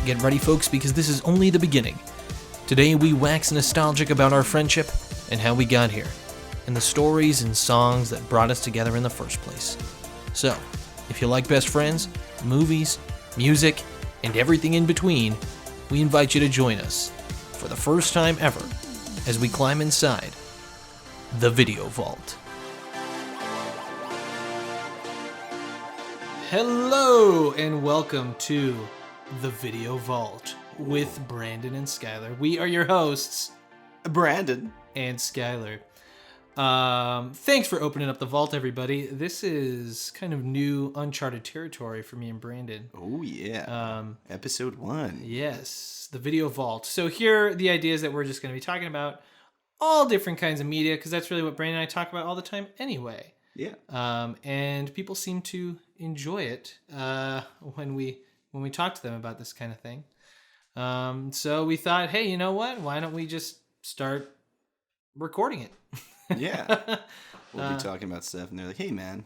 Get ready, folks, because this is only the beginning. Today we wax nostalgic about our friendship and how we got here, and the stories and songs that brought us together in the first place. So, if you like best friends, movies, music, and everything in between, we invite you to join us for the first time ever as we climb inside the Video Vault. Hello and welcome to the Video Vault with Brandon and Skyler. We are your hosts, Brandon and Skyler. Thanks for opening up the vault, everybody. This is kind of new, uncharted territory for me and Brandon. Oh, yeah. Episode 1. Yes, the Video Vault. So here, the idea is that we're just going to be talking about all different kinds of media, because that's really what Brandon and I talk about all the time anyway. Yeah. And people seem to enjoy it when we talk to them about this kind of thing. So we thought, hey, you know what? Why don't we just start recording it? Yeah. We'll be talking about stuff, and they're like, hey, man,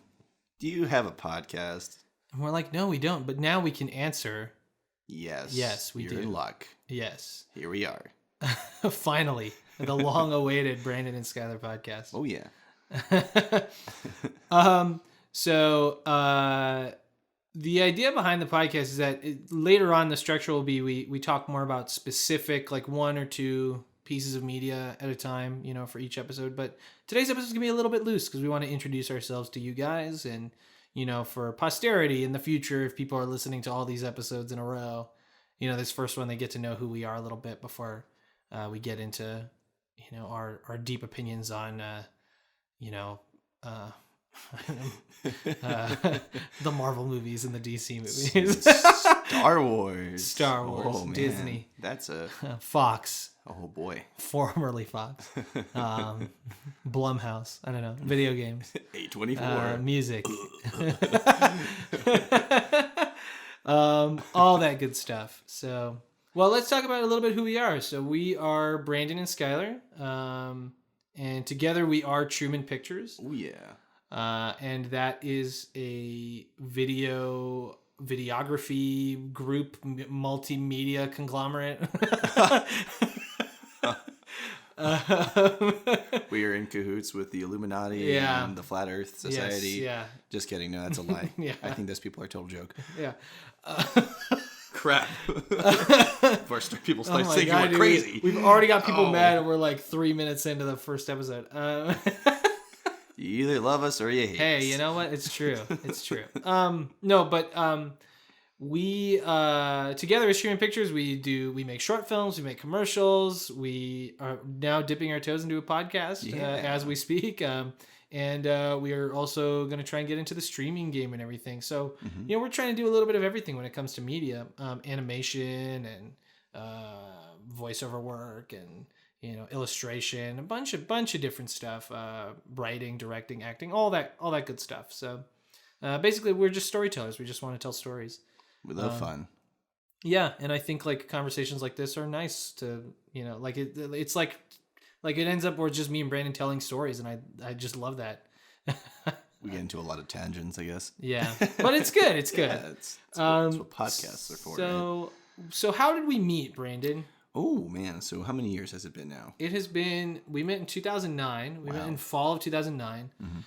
do you have a podcast? And we're like, no, we don't. But now we can answer. Yes. Yes, we do. You're in luck. Yes. Here we are. Finally, the long-awaited Brandon and Skyler podcast. Oh, yeah. The idea behind the podcast is that later on the structure will be we talk more about specific, like one or two pieces of media at a time, for each episode. But today's episode is gonna be a little bit loose because we want to introduce ourselves to you guys, and for posterity in the future, if people are listening to all these episodes in a row, this first one, they get to know who we are a little bit before we get into our deep opinions on the Marvel movies and the DC movies. Star Wars. Oh, man. Disney. That's a... Fox. Oh, boy. Formerly Fox. Blumhouse. I don't know. Video games. A24. Music. All that good stuff. So, well, let's talk about a little bit who we are. So we are Brandon and Skyler. And together we are Truman Pictures. Oh, yeah. And that is a videography group, multimedia conglomerate. We are in cahoots with the Illuminati and the Flat Earth Society. Yes, yeah. Just kidding. No, that's a lie. Yeah. I think those people are a total joke. Yeah. Crap. Before people start thinking we're crazy. We've already got people mad, and we're like 3 minutes into the first episode. You either love us or you hate us. Hey, you know what? It's true. It's true. We together as Truman Pictures, we make short films, we make commercials. We are now dipping our toes into a podcast as we speak. And we are also going to try and get into the streaming game and everything. So, we're trying to do a little bit of everything when it comes to media, animation and voiceover work and, illustration, a bunch of different stuff, writing, directing, acting, all that good stuff. So, basically we're just storytellers. We just want to tell stories. We love fun. Yeah. And I think like conversations like this are nice to, it's like it ends up where it's just me and Brandon telling stories, and I just love that. We get into a lot of tangents, I guess. Yeah, but it's good. It's good. Yeah, it's what podcasts are for. So how did we meet, Brandon? Oh man, so how many years has it been now? It has been. We met in 2009. We met in fall of 2009. Mm-hmm.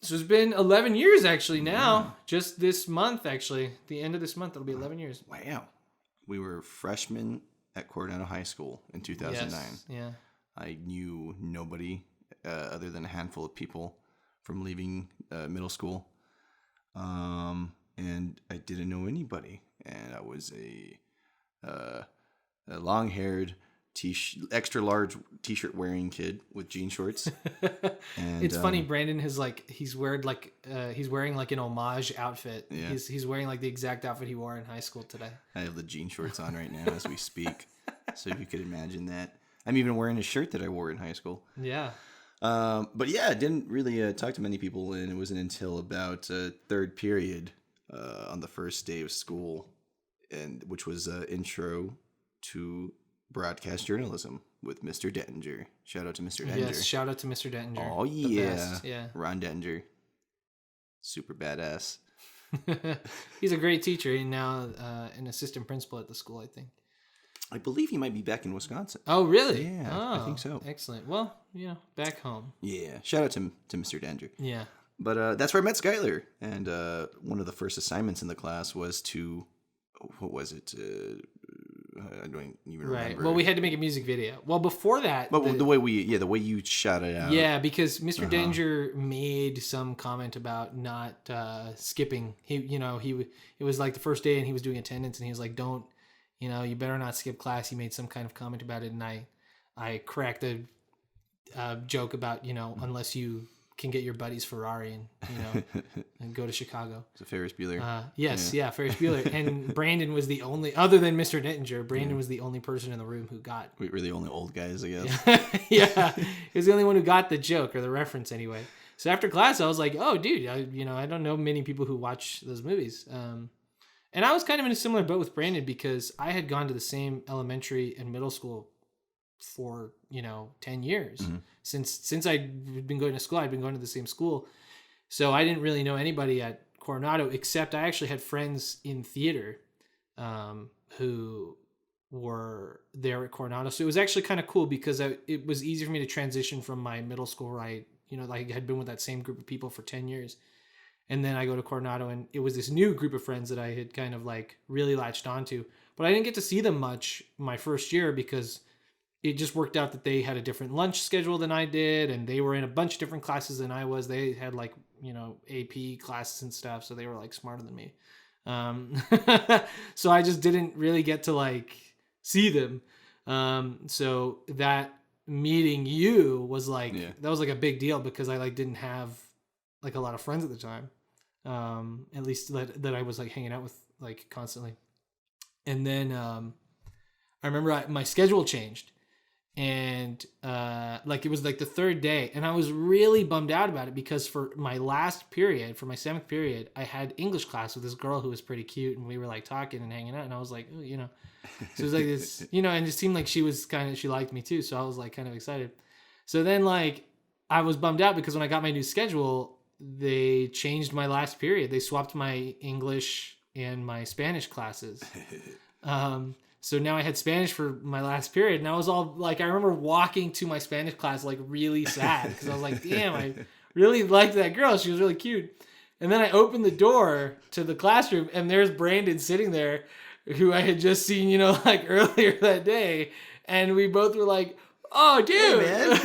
So it's been 11 years actually now. Yeah. Just this month, actually, the end of this month, it'll be 11 years. Wow, we were freshmen at Coronado High School in 2009. Yes, yeah. I knew nobody other than a handful of people from leaving middle school. And I didn't know anybody. And I was a long-haired, extra large t-shirt wearing kid with jean shorts. And it's funny, Brandon he's wearing like an homage outfit. Yeah. He's wearing like the exact outfit he wore in high school today. I have the jean shorts on right now as we speak. So if you could imagine that. I'm even wearing a shirt that I wore in high school. Yeah. But yeah, I didn't really talk to many people, and it wasn't until about third period on the first day of school, which was intro to broadcast journalism with Mr. Dettinger. Shout out to Mr. Dettinger. Yes, shout out to Mr. Dettinger. Oh yeah, yeah. Ron Dettinger, super badass. He's a great teacher and now an assistant principal at the school, I think. I believe he might be back in Wisconsin. Oh, really? Yeah, oh, I think so. Excellent. Well, back home. Yeah, shout out to Mr. Danger. Yeah. But that's where I met Skyler, and one of the first assignments in the class was to, what was it? I don't even remember. Well, we had to make a music video. Well, before that, but the way you shot it out. Yeah, because Mr. Danger made some comment about not skipping. It was like the first day, and he was doing attendance, and he was like, "Don't, you better not skip class." He made some kind of comment about it, and I cracked a joke about unless you can get your buddy's Ferrari and go to Chicago. It's a Ferris Bueller. Yes, yeah, Ferris Bueller. And Brandon was the only, other than Mr. Dittinger, Brandon was the only person in the room who got. We're the only old guys, I guess. Yeah, he was the only one who got the joke or the reference anyway. So after class, I was like, "Oh, dude, I don't know many people who watch those movies." And I was kind of in a similar boat with Brandon because I had gone to the same elementary and middle school for 10 years. Mm-hmm. Since I'd been going to school, I'd been going to the same school, so I didn't really know anybody at Coronado except I actually had friends in theater who were there at Coronado. So it was actually kind of cool because it was easy for me to transition from my middle school where I had been with that same group of people for 10 years, and then I go to Coronado and it was this new group of friends that I had kind of like really latched onto, but I didn't get to see them much my first year because it just worked out that they had a different lunch schedule than I did, and they were in a bunch of different classes than I was. They had like, AP classes and stuff, so they were like smarter than me. So I just didn't really get to like see them. So that meeting you was like, that was like a big deal because I like didn't have like a lot of friends at the time. At least that I was like hanging out with like constantly. And then I remember my schedule changed. And like it was like the third day, and I was really bummed out about it because for my last period, for my 7th period, I had English class with this girl who was pretty cute, and we were like talking and hanging out, and I was like, so it was like this, and it seemed like she liked me too, so I was like kind of excited. So then like I was bummed out because when I got my new schedule, they changed my last period. They swapped my English and my Spanish classes. So now I had Spanish for my last period, and I was all like, I remember walking to my Spanish class like really sad because I was like, damn, I really liked that girl. She was really cute. And then I opened the door to the classroom, and there's Brandon sitting there, who I had just seen, like earlier that day, and we both were like, "Oh, dude, hey, man.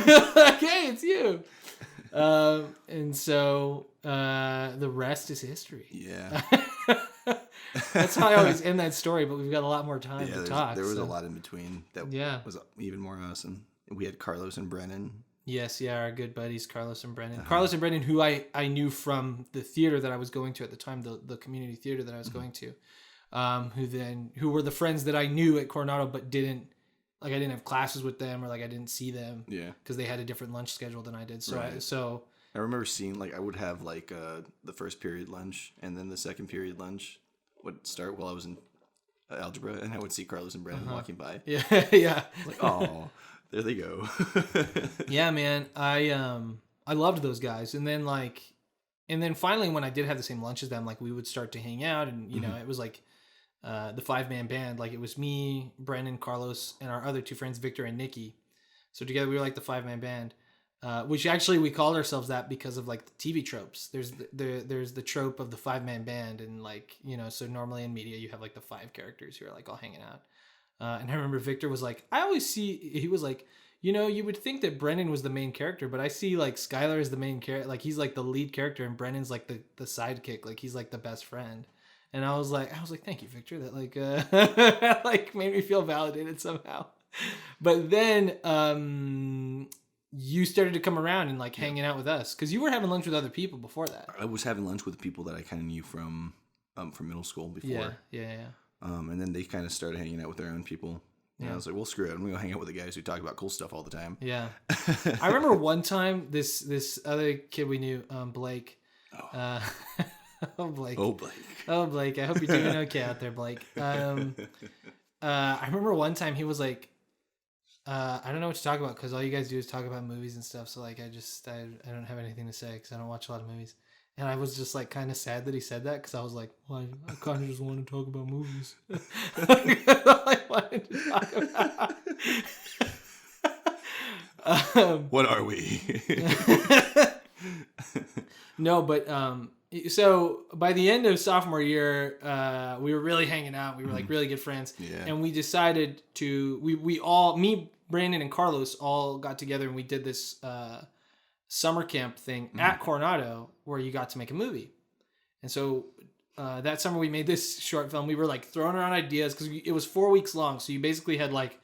Hey, it's you." And so the rest is history. Yeah. That's how I always end that story, but we've got a lot more time to talk. There was a lot in between that was even more awesome. We had Carlos and Brennan. Yes, our good buddies, Carlos and Brennan. Carlos and Brennan, who I knew from the theater that I was going to at the time, the community theater that I was going to, who were the friends that I knew at Coronado, but I didn't have classes with them, or like I didn't see them. Yeah. Because they had a different lunch schedule than I did. So right. I remember seeing like I would have like the first period lunch, and then the second period lunch would start while I was in algebra, and I would see Carlos and Brandon walking by. Yeah, yeah. I was like, oh, there they go. Yeah, man. I loved those guys, and then finally when I did have the same lunch as them, like we would start to hang out, and it was like the 5-man band. Like it was me, Brandon, Carlos, and our other 2 friends, Victor and Nikki. So together we were like the 5-man band. Which actually we called ourselves that because of like the TV tropes. There's the trope of the 5-man band, and like so normally in media you have like the 5 characters who are like all hanging out. And I remember Victor was like, he was like, you would think that Brennan was the main character, but I see like Skyler is the main character, like he's like the lead character, and Brennan's like the sidekick, like he's like the best friend. And I was like, thank you, Victor. That like that like made me feel validated somehow. But then you started to come around and like hanging out with us because you were having lunch with other people before that. I was having lunch with people that I kind of knew from middle school before. Yeah. And then they kind of started hanging out with their own people. And I was like, well, screw it. I'm going to go hang out with the guys who talk about cool stuff all the time. Yeah. I remember one time this other kid we knew, Blake. Blake. Oh, Blake. I hope you're doing okay out there, Blake. I remember one time he was like, I don't know what to talk about because all you guys do is talk about movies and stuff. So like, I don't have anything to say because I don't watch a lot of movies. And I was just like kind of sad that he said that because I was like, well, I kind of just want to talk about movies. I wanted to talk about. What are we? No, but so by the end of sophomore year, we were really hanging out. We were like really good friends, and we decided to we all me, Brandon, and Carlos all got together and we did this summer camp thing at Coronado where you got to make a movie. And so that summer we made this short film. We were like throwing around ideas because it was 4 weeks long. So you basically had like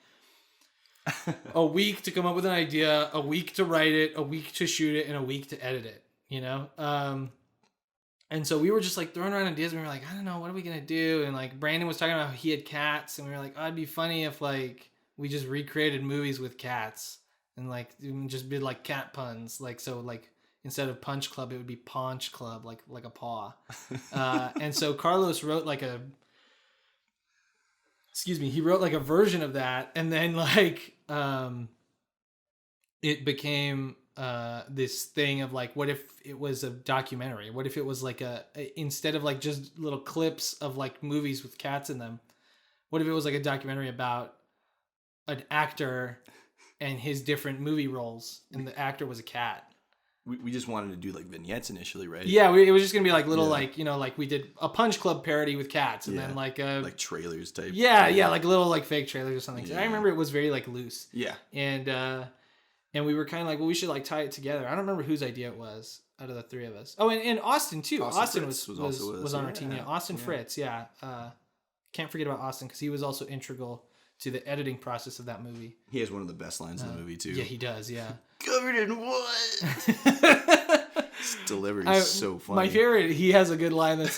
a week to come up with an idea, a week to write it, a week to shoot it, and a week to edit it, you know? And so we were just like throwing around ideas and we were like, I don't know, what are we going to do? And like Brandon was talking about how he had cats and we were like, oh, it'd be funny if like we just recreated movies with cats and like just did like cat puns. Like, so like instead of Punch Club, it would be Paunch Club, like a paw. And so Carlos wrote like he wrote like a version of that. And then like, it became this thing of like, what if it was a documentary? What if it was like instead of like just little clips of like movies with cats in them, what if it was like a documentary about an actor and his different movie roles, and the actor was a cat? We just wanted to do like vignettes initially, right? Yeah, it was just gonna be like little like, you know, like we did a Punch Club parody with cats, and then like trailers type. Yeah, like little like fake trailers or something. Yeah. I remember it was very like loose. Yeah, and we were kind of like, well, we should like tie it together. I don't remember whose idea it was out of the three of us. Oh, and Austin too. Austin was on our team. Yeah, Austin Fritz. Yeah, can't forget about Austin because he was also integral to the editing process of that movie. He has one of the best lines in the movie too. Yeah, he does. Yeah. Covered in what? His delivery is so funny. My favorite, he has a good line that's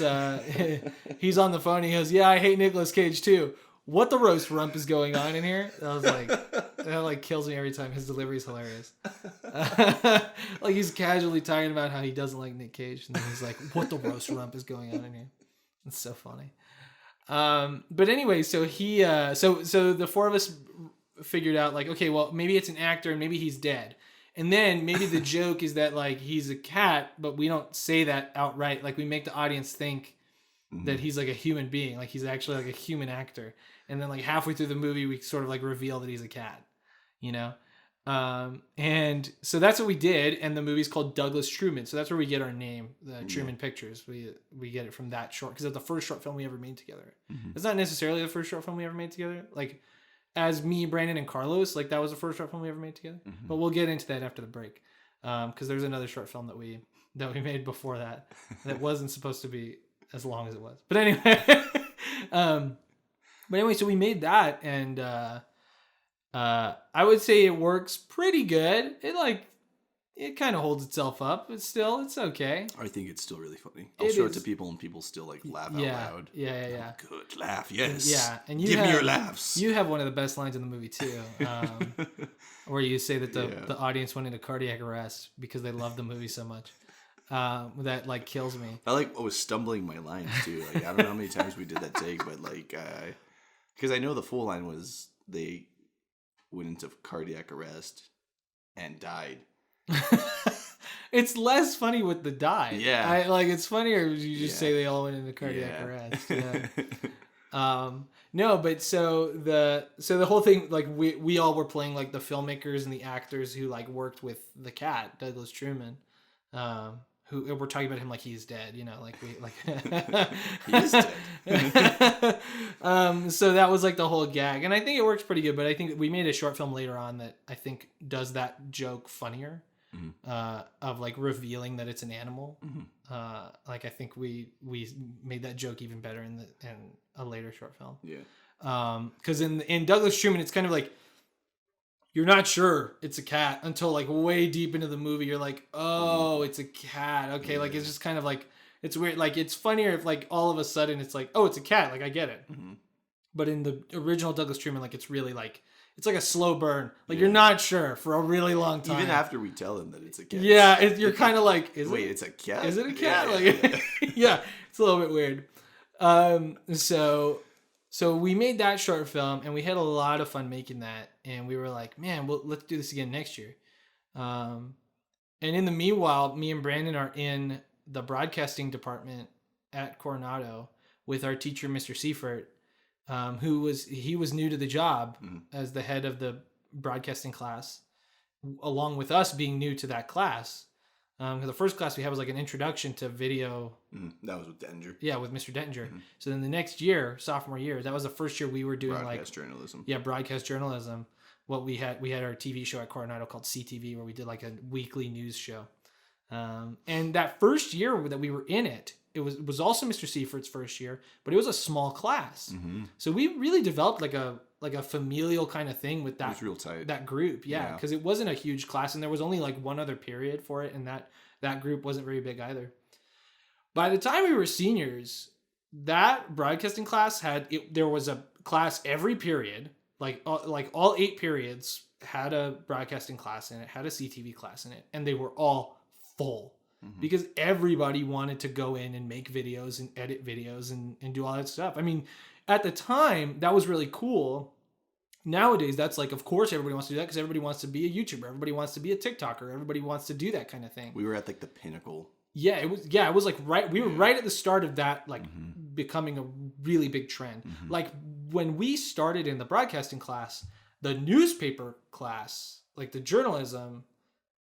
he's on the phone. He goes, "Yeah, I hate Nicolas Cage too. What the roast rump is going on in here?" I was like, that like kills me every time. His delivery is hilarious. Like he's casually talking about how he doesn't like Nick Cage, and then he's like, "What the roast rump is going on in here?" It's so funny. But anyway, so he, so the four of us figured out like, okay, well, maybe it's an actor and maybe he's dead. And then maybe the joke is that like he's a cat, but we don't say that outright. Like we make the audience think that he's like a human being, like he's actually like a human actor. And then like halfway through the movie, we sort of like reveal that he's a cat, you know? And so that's what we did. And the movie's called Douglas Truman. So that's where we get our name, the Truman Pictures. We get it from that short, because it's the first short film we ever made together. It's not necessarily the first short film we ever made together. Like as me, Brandon, and Carlos, like that was the first short film we ever made together. But we'll get into that after the break. Because there's another short film that we made before that wasn't supposed to be as long as it was. But anyway, so we made that, and I would say it works pretty good. It kind of holds itself up, but still, it's okay. I think it's still really funny. I'll show it to people, and people still like laugh out loud. Yeah. Oh, good laugh, yes. Yeah, and give me your laughs. You have one of the best lines in the movie too, where you say that the audience went into cardiac arrest because they loved the movie so much. That like kills me. I was stumbling my lines too. Like I don't know how many times we did that take, but like because I know the full line was they went into cardiac arrest and died. It's less funny with the die. Yeah, it's funnier if you just say they all went into cardiac arrest. Yeah. No, but so the whole thing, like we all were playing like the filmmakers and the actors who like worked with the cat, Douglas Truman. Who we're talking about him like he's dead, you know, like we like he is dead. So that was like the whole gag, and I think it works pretty good. But I think we made a short film later on that I think does that joke funnier, of like revealing that it's an animal. Like I think we made that joke even better in a later short film. Yeah. Because in Douglas Truman, it's kind of like, you're not sure it's a cat until like way deep into the movie. You're like, oh, it's a cat. Okay. Yeah. Like, it's just kind of like, it's weird. Like, it's funnier if like all of a sudden it's like, oh, it's a cat. Like, I get it. But in the original Douglas Truman, like, it's really like, it's like a slow burn. Like, you're not sure for a really long time. Even after we tell them that it's a cat. Yeah. You're kind of like, it's a cat? Is it a cat? Yeah. It's a little bit weird. So we made that short film, and we had a lot of fun making that. And we were like, man, well, let's do this again next year. And in the meanwhile, me and Brandon are in the broadcasting department at Coronado with our teacher, Mr. Seifert, who was new to the job as the head of the broadcasting class, along with us being new to that class. The first class we had was like an introduction to video. That was with Denninger. Yeah, with Mr. Denninger. So then the next year, sophomore year, that was the first year we were doing broadcast journalism. Yeah, broadcast journalism. We had our TV show at Coronado called CTV, where we did like a weekly news show. And that first year that we were in it was also Mr. Seifert's first year, but it was a small class. So we really developed like a familial kind of thing with that. It was real tight. That group, yeah, because it wasn't a huge class, and there was only like one other period for it, and that group wasn't very big either. By the time we were seniors, that broadcasting class there was a class every period, like all 8 periods had a broadcasting class in it, had a CTV class in it, and they were all full because everybody wanted to go in and make videos and edit videos and do all that stuff. I mean, at the time, that was really cool. Nowadays, that's like, of course, everybody wants to do that because everybody wants to be a YouTuber. Everybody wants to be a TikToker. Everybody wants to do that kind of thing. We were at like the pinnacle. Yeah, it was like we were right at the start of that, like becoming a really big trend. Like when we started in the broadcasting class, the newspaper class, like the journalism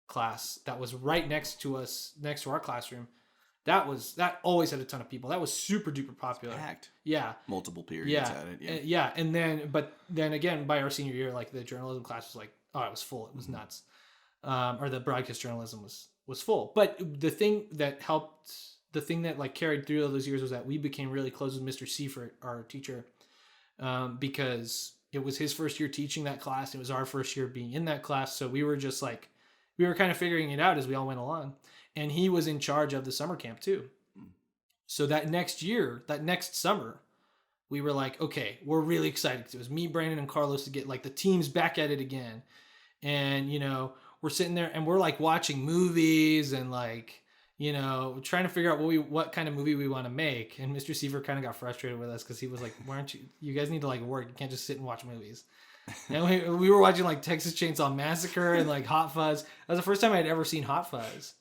class that was right next to us, next to our classroom, that always had a ton of people. That was super duper popular. Packed. Yeah. Multiple periods at it. Yeah. And then again, by our senior year, like the journalism class was like, oh, it was full. It was nuts. Or the broadcast journalism was full. But the thing that like carried through all those years was that we became really close with Mr. Seifert, our teacher, because it was his first year teaching that class. It was our first year being in that class. So we were just like, we were kind of figuring it out as we all went along. And he was in charge of the summer camp too. So that next summer, we were like, okay, we're really excited. It was me, Brandon, and Carlos to get like the teams back at it again. And, we're sitting there and we're like watching movies and like, trying to figure out what kind of movie we want to make. And Mr. Seaver kind of got frustrated with us because he was like, why aren't you guys need to like work. You can't just sit and watch movies. And we were watching like Texas Chainsaw Massacre and like Hot Fuzz. That was the first time I'd ever seen Hot Fuzz.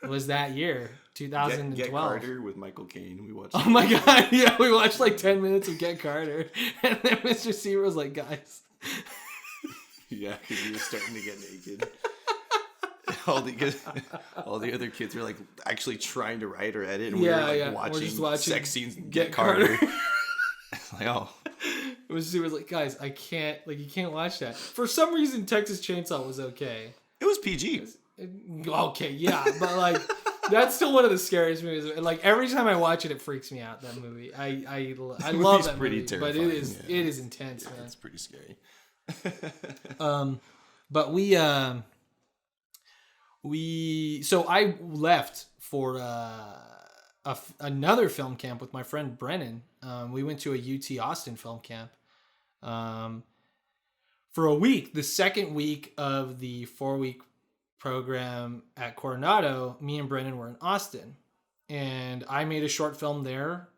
It was that year, 2012. Get Carter with Michael Caine. We watched. Oh my God! Yeah, we watched like 10 minutes of Get Carter, and then Mr. Seaver was like, "Guys." Yeah, because he was starting to get naked. All the other kids were like actually trying to write or edit, and we were like watching sex scenes. Get Carter. Like, oh. Mr. Seaver was like, "Guys, I can't. Like, you can't watch that." For some reason, Texas Chainsaw was okay. It was PG. Okay, yeah, but like that's still one of the scariest movies. And like every time I watch it, it freaks me out. That movie, I love that movie, terrifying, but it is intense. Yeah, it's pretty scary. But so I left for another film camp with my friend Brennan. We went to a UT Austin film camp for a week. The second week of the 4-week program at Coronado, me and Brennan were in Austin, and I made a short film there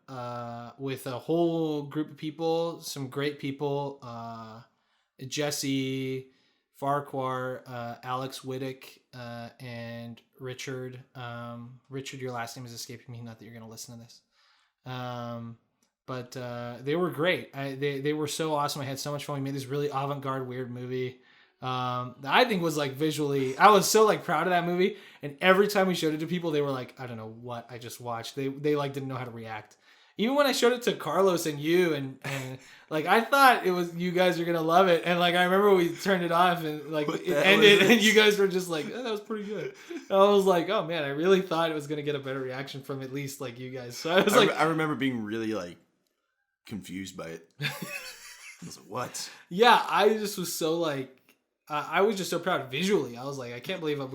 with a whole group of people, some great people, Jesse Farquhar, Alex Wittick, and Richard. Richard, your last name is escaping me. Not that you're going to listen to this. But they were great. They were so awesome. I had so much fun. We made this really avant-garde, weird movie. I think was like visually, I was so like proud of that movie. And every time we showed it to people, they were like, I don't know what I just watched. They like didn't know how to react. Even when I showed it to Carlos and you and like I thought it was you guys are gonna love it. And like I remember we turned it off and like it ended and you guys were just like, oh, that was pretty good. And I was like, oh man, I really thought it was gonna get a better reaction from at least like you guys. So I was I remember being really like confused by it. I was like, what? Yeah, I just was so like I was just so proud visually. I was like, I can't believe I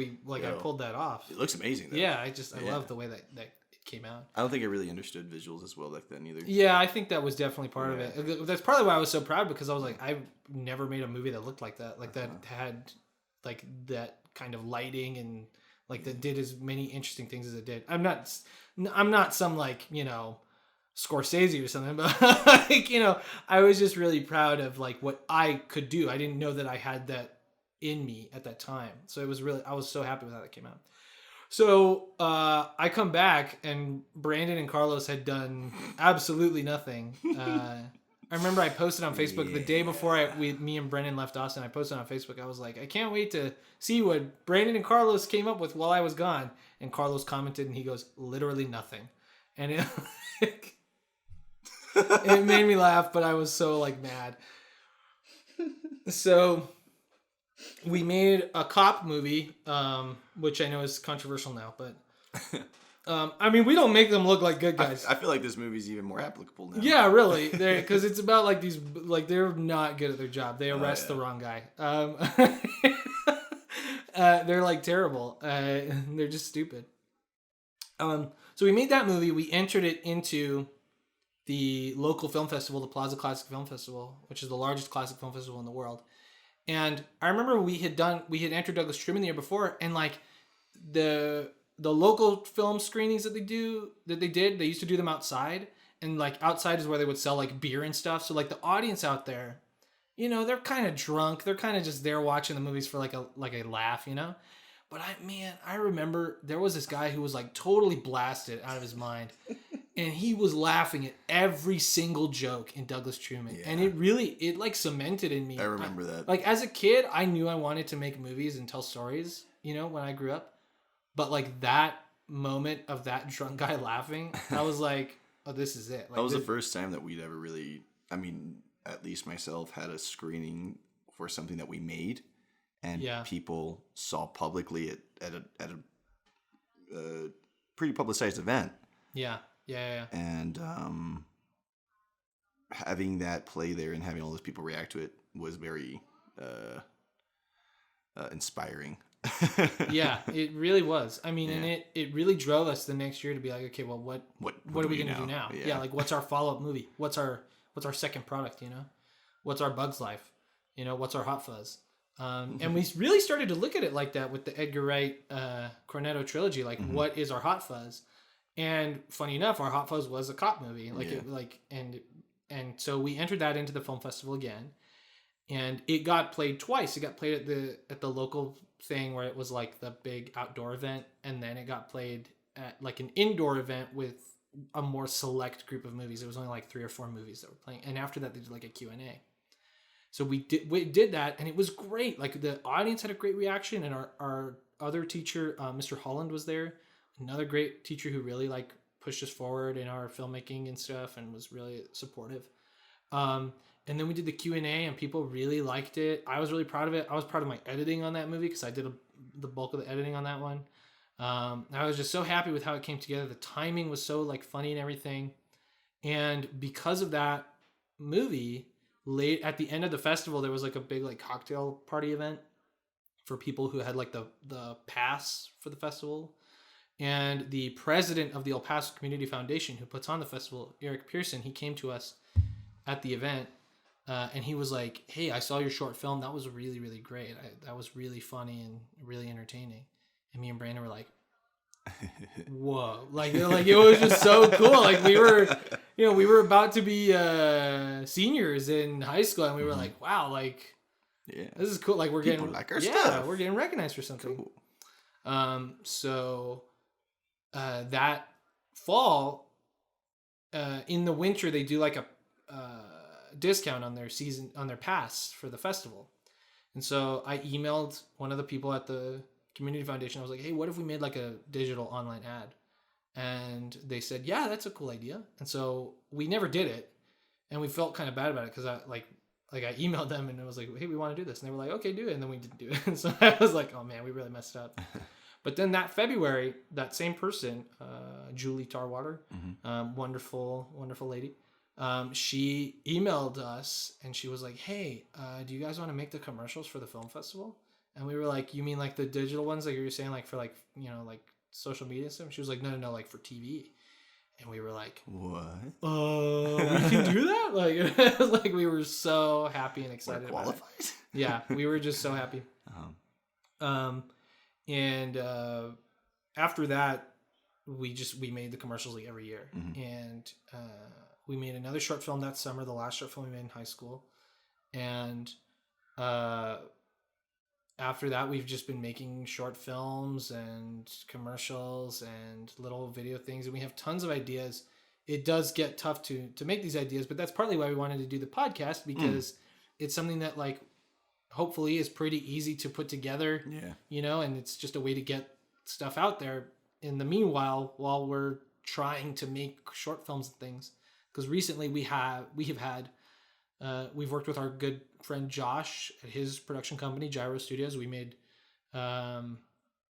pulled that off. It looks amazing though. Yeah, I love the way that it came out. I don't think I really understood visuals as well back then either. Yeah, I think that was definitely part of it. That's probably why I was so proud, because I was like, I've never made a movie that looked like that. Like that had like that kind of lighting and like that did as many interesting things as it did. I'm not some like, Scorsese or something, but like, I was just really proud of like what I could do. I didn't know that I had that in me at that time. So I was so happy with how that came out. So I come back and Brandon and Carlos had done absolutely nothing. I remember I posted on Facebook the day before me and Brendan left Austin. I posted on Facebook. I was like, I can't wait to see what Brandon and Carlos came up with while I was gone. And Carlos commented and he goes, literally nothing. And it made me laugh, but I was so like mad. So we made a cop movie, which I know is controversial now, but I mean, we don't make them look like good guys. I feel like this movie's even more applicable now. Yeah, really, because it's about like these, like they're not good at their job. They arrest the wrong guy. They're like terrible. They're just stupid. So we made that movie. We entered it into the local film festival, the Plaza Classic Film Festival, which is the largest classic film festival in the world. And I remember we had entered Douglas Truman the year before, and like the local film screenings that they used to do them outside, and like outside is where they would sell like beer and stuff. So like the audience out there, you know, they're kind of drunk. They're kind of just there watching the movies for like a laugh, you know. But I remember there was this guy who was like totally blasted out of his mind. And he was laughing at every single joke in Douglas Truman. Yeah. And it like cemented in me. I remember that. Like as a kid, I knew I wanted to make movies and tell stories, you know, when I grew up. But like that moment of that drunk guy laughing, I was like, oh, this is it. Like, that was the first time that we'd ever really, I mean, at least myself, had a screening for something that we made. And people saw publicly at a pretty publicized event. Yeah. Yeah. And having that play there and having all those people react to it was very inspiring. Yeah, it really was. I mean, and it really drove us the next year to be like, okay, well, what are we gonna do now? Yeah, like what's our follow-up movie? What's our second product? You know, what's our Bug's Life? You know, what's our Hot Fuzz? And we really started to look at it like that with the Edgar Wright Cornetto trilogy. Like, what is our Hot Fuzz? And funny enough, our Hot Fuzz was a cop movie. And so we entered that into the film festival again, and it got played twice. It got played at the local thing where it was like the big outdoor event, and then it got played at like an indoor event with a more select group of movies. It was only like 3 or 4 movies that were playing, and after that they did like a Q&A. So we did that, and it was great. Like the audience had a great reaction, and our other teacher, Mr. Holland, was there. Another great teacher who really like pushed us forward in our filmmaking and stuff and was really supportive. And then we did the Q&A and people really liked it. I was really proud of it. I was proud of my editing on that movie because I did the bulk of the editing on that one. I was just so happy with how it came together. The timing was so like funny and everything. And because of that movie, late at the end of the festival, there was like a big like cocktail party event for people who had like the pass for the festival. And the president of the El Paso Community Foundation, who puts on the festival, Eric Pearson, he came to us at the event, and he was like, "Hey, I saw your short film. That was really, really great. That was really funny and really entertaining." And me and Brandon were like, "Whoa!" Like it was just so cool. Like we were about to be seniors in high school, and we were like, "Wow! Like, this is cool. Like we're people getting like our stuff. We're getting recognized for something." Cool. So. That fall, in the winter, they do like a discount on their pass for the festival. And so I emailed one of the people at the community foundation. I was like, hey, what if we made like a digital online ad? And they said, yeah, that's a cool idea. And so we never did it. And we felt kind of bad about it because I emailed them and it was like, hey, we want to do this. And they were like, okay, do it. And then we didn't do it. And so I was like, oh man, we really messed up. But then that February, that same person, Julie Tarwater, wonderful, wonderful lady, she emailed us and she was like, hey, do you guys want to make the commercials for the film festival? And we were like, you mean like the digital ones like you were saying, like for like, you know, like social media stuff? She was like, no, like for TV. And we were like, what? We can do that? Like, like we were so happy and excited about it. Yeah, we were just so happy. And after that, we made the commercials like every year. And we made another short film that summer, the last short film we made in high school. And after that, we've just been making short films and commercials and little video things, and we have tons of ideas. It does get tough to make these ideas, but that's partly why we wanted to do the podcast, because it's something that like hopefully is pretty easy to put together. Yeah. And it's just a way to get stuff out there in the meanwhile while we're trying to make short films and things. Because recently we've worked with our good friend Josh at his production company, Gyro Studios. We made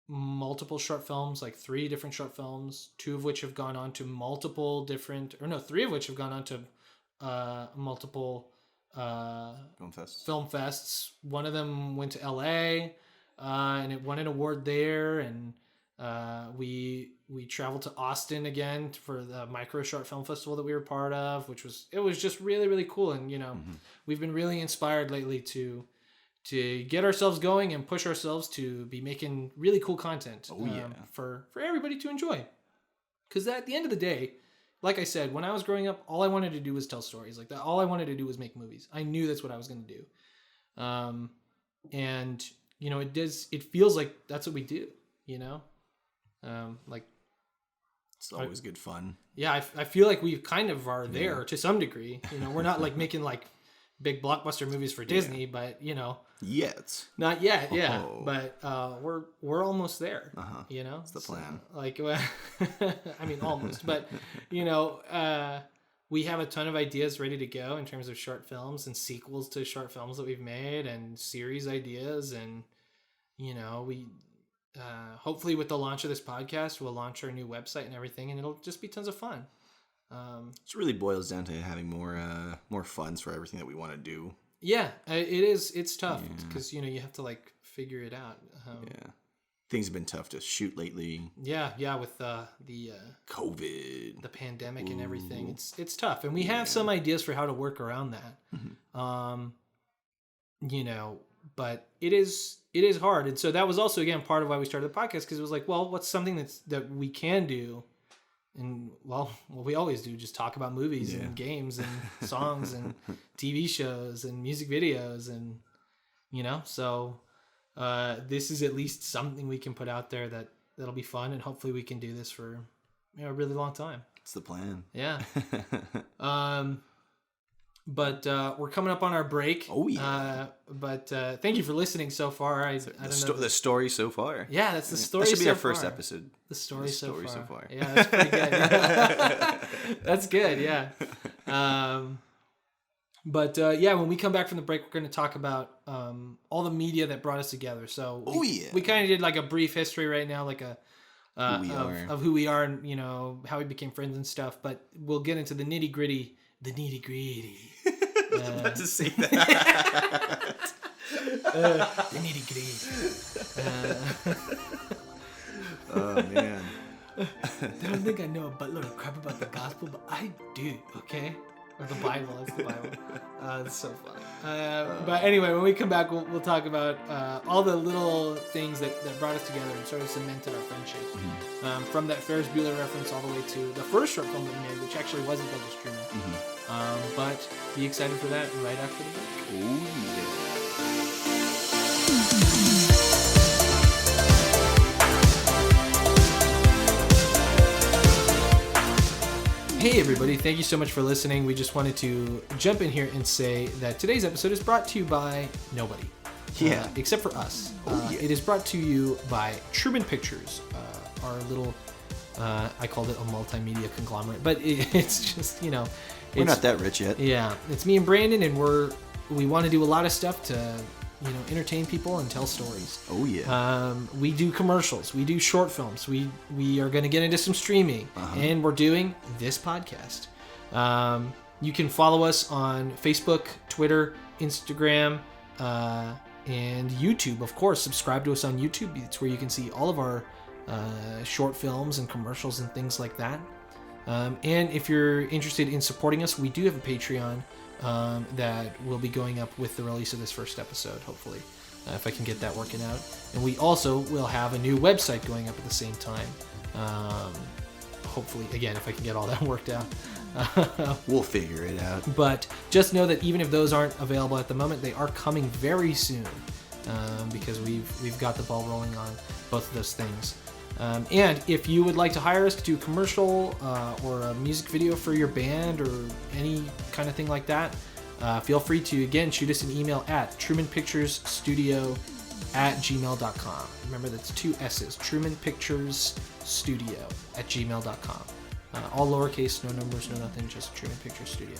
multiple short films, like 3 different short films, 2 of which have gone on to 3 of which have gone on to multiple film fests. One of them went to LA, and it won an award there, and we traveled to Austin again for the Micro Short Film Festival that we were part of, it was just really, really cool. And we've been really inspired lately to get ourselves going and push ourselves to be making really cool content for everybody to enjoy. Because at the end of the day, like I said, when I was growing up, all I wanted to do was tell stories. Like that, all I wanted to do was make movies. I knew that's what I was going to do. And it feels like that's what we do. Like it's always good fun. Yeah, I feel like we kind of are there to some degree. We're not like making like big blockbuster movies for Disney, but yet. Not yet, yeah. But we're almost there. That's the plan. Like, I mean, almost. But we have a ton of ideas ready to go in terms of short films and sequels to short films that we've made and series ideas, and we. Hopefully with the launch of this podcast, we'll launch our new website and everything, and it'll just be tons of fun. It really boils down to having more funds for everything that we want to do. Yeah, it is. It's tough because you have to like figure it out. Things have been tough to shoot lately. Yeah, with the COVID, the pandemic, and everything. It's tough, and we have some ideas for how to work around that. But it is hard. And so that was also, again, part of why we started the podcast, because it was like, well, what's something that we can do? And, well, what we always do, just talk about movies and games and songs and TV shows and music videos. And, so this is at least something we can put out there that'll be fun. And hopefully we can do this for a really long time. It's the plan. Yeah. But we're coming up on our break. Oh, yeah. But thank you for listening so far. I don't know. The story so far. Yeah, that's the story so far. That should be our first episode. The story so far. Yeah, that's pretty good. That's good, yeah. But when we come back from the break, we're going to talk about all the media that brought us together. So we kind of did like a brief history right now, like of who we are and, how we became friends and stuff. But we'll get into the nitty-gritty. I was about to say that. The nitty-gritty. Oh, man. I don't think I know a buttload of crap about the gospel, but I do, okay? Or the Bible. It's the Bible. It's so fun. But anyway, when we come back, we'll talk about all the little things that brought us together and sort of cemented our friendship. From that Ferris Bueller reference all the way to the first short film that we made, which actually wasn't Douglas Truman. But be excited for that right after the break. Oh, Hey everybody, thank you so much for listening. We just wanted to jump in here and say that today's episode is brought to you by nobody. Yeah. Except for us. Yeah. It is brought to you by Truman Pictures, our little, I called it a multimedia conglomerate, but it's just, we're not that rich yet. Yeah. It's me and Brandon, and we want to do a lot of stuff to entertain people and tell stories. Oh yeah. We do commercials. We do short films. We are going to get into some streaming, and we're doing this podcast. You can follow us on Facebook, Twitter, Instagram, and YouTube. Of course, subscribe to us on YouTube. It's where you can see all of our short films and commercials and things like that. And if you're interested in supporting us, we do have a Patreon that will be going up with the release of this first episode, hopefully, if I can get that working out. And we also will have a new website going up at the same time. Hopefully, again, if I can get all that worked out. We'll figure it out. But just know that even if those aren't available at the moment, they are coming very soon. because we've got the ball rolling on both of those things. And if you would like to hire us to do a commercial or a music video for your band or any kind of thing like that, feel free to, again, shoot us an email at trumanpicturesstudio@gmail.com. Remember, that's 2 S's, trumanpicturesstudio@gmail.com. All lowercase, no numbers, no nothing, just Truman Pictures Studio.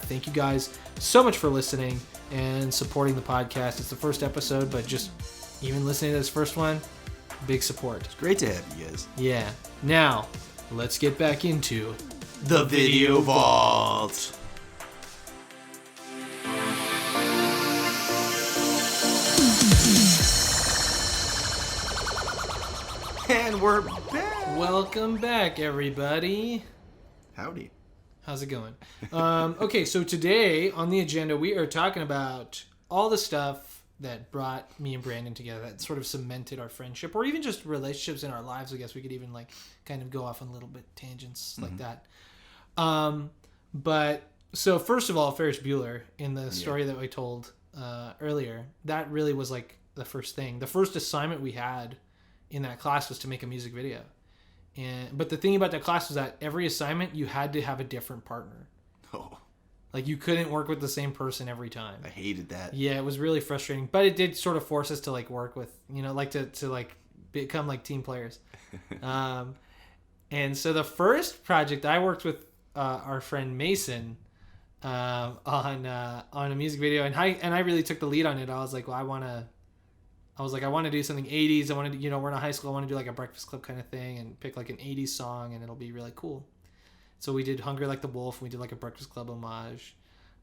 Thank you guys so much for listening and supporting the podcast. It's the first episode, but just even listening to this first one, big support. It's great to have you guys. Yeah. Now, let's get back into The Video Vault. And we're back. Welcome back, everybody. Howdy. How's it going? Okay, so today on the agenda, we are talking about all the stuff that brought me and Brandon together, that sort of cemented our friendship, or even just relationships in our lives. I guess we could even like kind of go off on a little bit tangents like that. But so first of all, Ferris Bueller, in the story that we told earlier, that really was like the first thing. The first assignment we had in that class was to make a music video. But the thing about that class was that every assignment you had to have a different partner. Oh. Like you couldn't work with the same person every time. I hated that. Yeah, it was really frustrating, but it did sort of force us to like work with, like to like become like team players. And so the first project I worked with our friend Mason on a music video, and I really took the lead on it. I was like, well, I want to do something 80s. I wanted to, we're in a high school. I want to do like a Breakfast Club kind of thing and pick like an 80s song, and it'll be really cool. So we did Hungry Like the Wolf. And we did like a Breakfast Club homage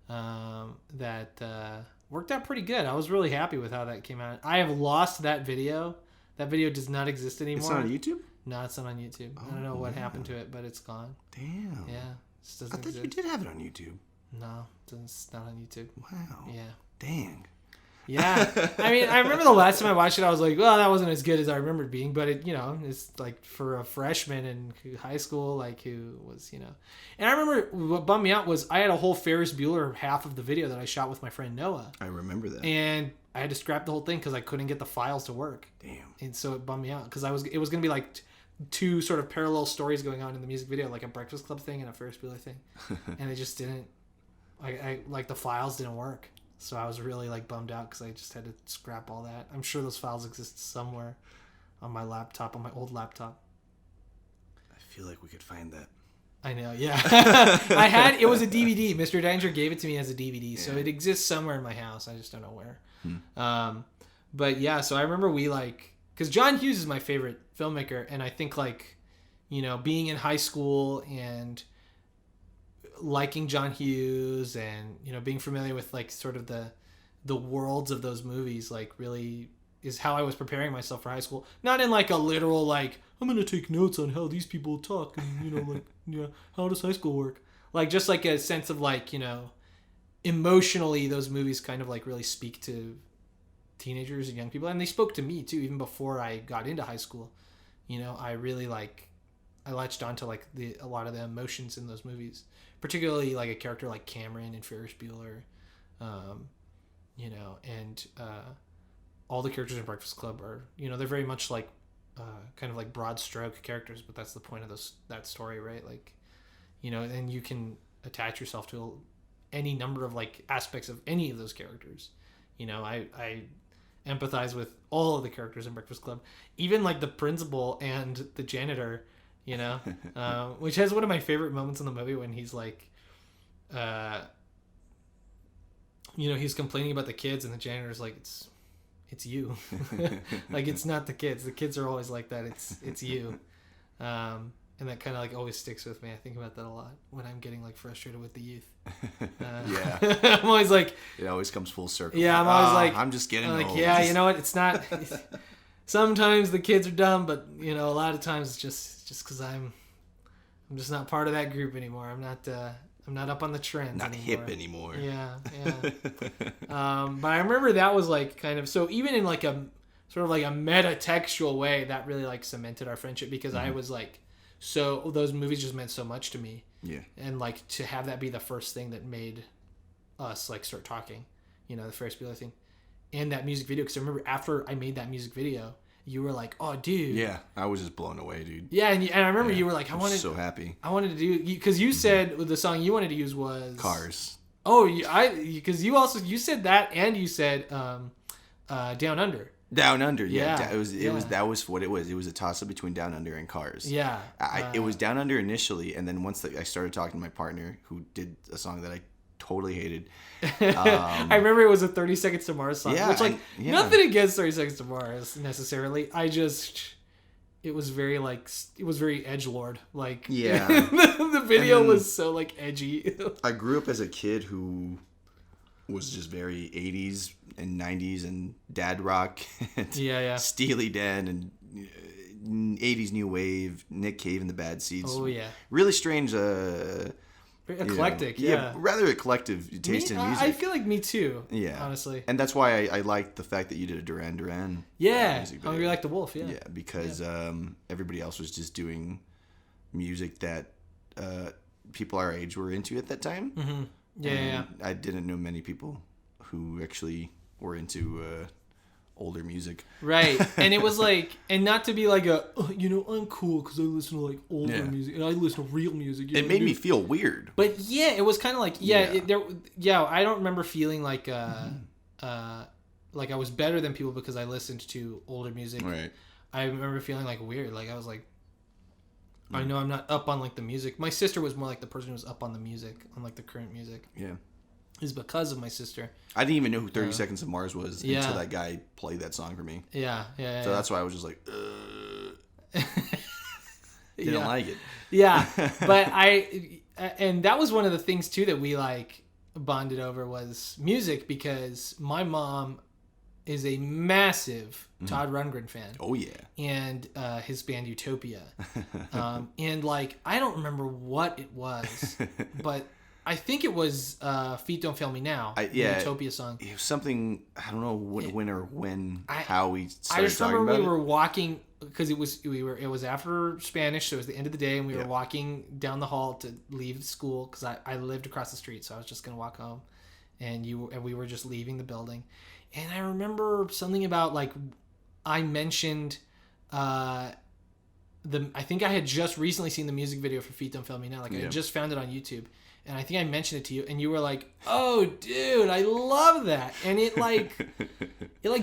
that worked out pretty good. I was really happy with how that came out. I have lost that video. That video does not exist anymore. It's not on YouTube? No, it's not on YouTube. I don't know what happened to it, but it's gone. Damn. Yeah. It just doesn't I thought exist. you did have it on YouTube. No, it's not on YouTube. Wow. Yeah. Dang. Yeah, I mean, I remember the last time I watched it, I was like, well, that wasn't as good as I remembered it being, but it, it's like for a freshman in high school, like who was, and I remember what bummed me out was I had a whole Ferris Bueller half of the video that I shot with my friend Noah. I remember that. And I had to scrap the whole thing because I couldn't get the files to work. Damn. And so it bummed me out because it was going to be like two sort of parallel stories going on in the music video, like a Breakfast Club thing and a Ferris Bueller thing. And it just didn't, I like the files didn't work. So I was really like bummed out because I just had to scrap all that. I'm sure those files exist somewhere on my laptop, on my old laptop. I feel like we could find that. I know, yeah. It was a DVD. Mr. Danger gave it to me as a DVD, so it exists somewhere in my house. I just don't know where. But yeah, so I remember because John Hughes is my favorite filmmaker, and I think being in high school and liking John Hughes and being familiar with like sort of the worlds of those movies like really is how I was preparing myself for high school. Not in like a literal like I'm gonna take notes on how these people talk and how does high school work, like just like a sense of like emotionally those movies kind of like really speak to teenagers and young people, and they spoke to me too even before I got into high school. I really I latched onto like a lot of the emotions in those movies, particularly like a character like Cameron and Ferris Bueller, and all the characters in Breakfast Club are, they're very much like kind of like broad stroke characters, but that's the point of that story, right? Like, and you can attach yourself to any number of like aspects of any of those characters. I empathize with all of the characters in Breakfast Club, even like the principal and the janitor. Which has one of my favorite moments in the movie when he's like, he's complaining about the kids and the janitor's like, it's you. Like, it's not the kids. The kids are always like that. It's you. And that kind of like always sticks with me. I think about that a lot when I'm getting like frustrated with the youth. Yeah. I'm always like, it always comes full circle. Yeah. I'm always like, I'm just getting like, old. yeah, you know what? It's not, sometimes the kids are dumb, but a lot of times it's just because I'm just not part of that group anymore. I'm not up on the trends. Not anymore. hip anymore. Yeah. But I remember that was like kind of, so even in like a sort of like a meta textual way, that really like cemented our friendship because I was like, so those movies just meant so much to me. Yeah. And like to have that be the first thing that made us like start talking, the Ferris Bueller thing. and that music video, because I remember after I made that music video, you were like, "Oh, dude." Yeah, I was just blown away, dude. Yeah, and I remember you were like, I was so happy. I wanted to do, because you said the song you wanted to use was Cars. Oh, because you said that, and you said Down Under. Down Under, yeah. Yeah. That was what it was. It was a toss up between Down Under and Cars. Yeah. It was Down Under initially, and then once I started talking to my partner, who did a song that I totally hated. I remember it was a 30 Seconds to Mars song, which nothing against 30 Seconds to Mars necessarily. It was very edgelord. Like, yeah, the video was so like edgy. I grew up as a kid who was just very 80s and 90s and dad rock. And Steely Dan and 80s new wave, Nick Cave and the Bad Seeds. Oh yeah, really strange. Eclectic, rather eclectic taste in music. I feel like me too. Yeah, honestly, and that's why I liked the fact that you did a Duran Duran. Yeah, Hungry Like the Wolf. Yeah, because everybody else was just doing music that people our age were into at that time. Mm-hmm. Yeah. I didn't know many people who actually were into older music. Right. And it was like, and not to be like I'm cool because I listen to like older music and I listen to real music. It made me feel weird. But yeah, it was kind of like, I don't remember feeling like, like I was better than people because I listened to older music. Right. I remember feeling like weird. Like I was like, I know I'm not up on like the music. My sister was more like the person who was up on the music, on like the current music. Yeah. Is because of my sister. I didn't even know who 30 Seconds to Mars was until that guy played that song for me. Yeah. So that's why I was just like, didn't like it. Yeah. But and that was one of the things too that we like bonded over was music, because my mom is a massive Todd Rundgren fan. Oh yeah. And his band Utopia. And like I don't remember what it was, but I think it was Feet Don't Fail Me Now, the Utopia song. It was something, I don't know how we started I just remember talking about we were walking, because it was after Spanish, so it was the end of the day, and we were walking down the hall to leave school, because I lived across the street, so I was just going to walk home, and we were just leaving the building. And I remember something about, like, I mentioned I think I had just recently seen the music video for Feet Don't Fail Me Now. Like, I had just found it on YouTube. And I think I mentioned it to you, and you were like, "Oh, dude, I love that!" And it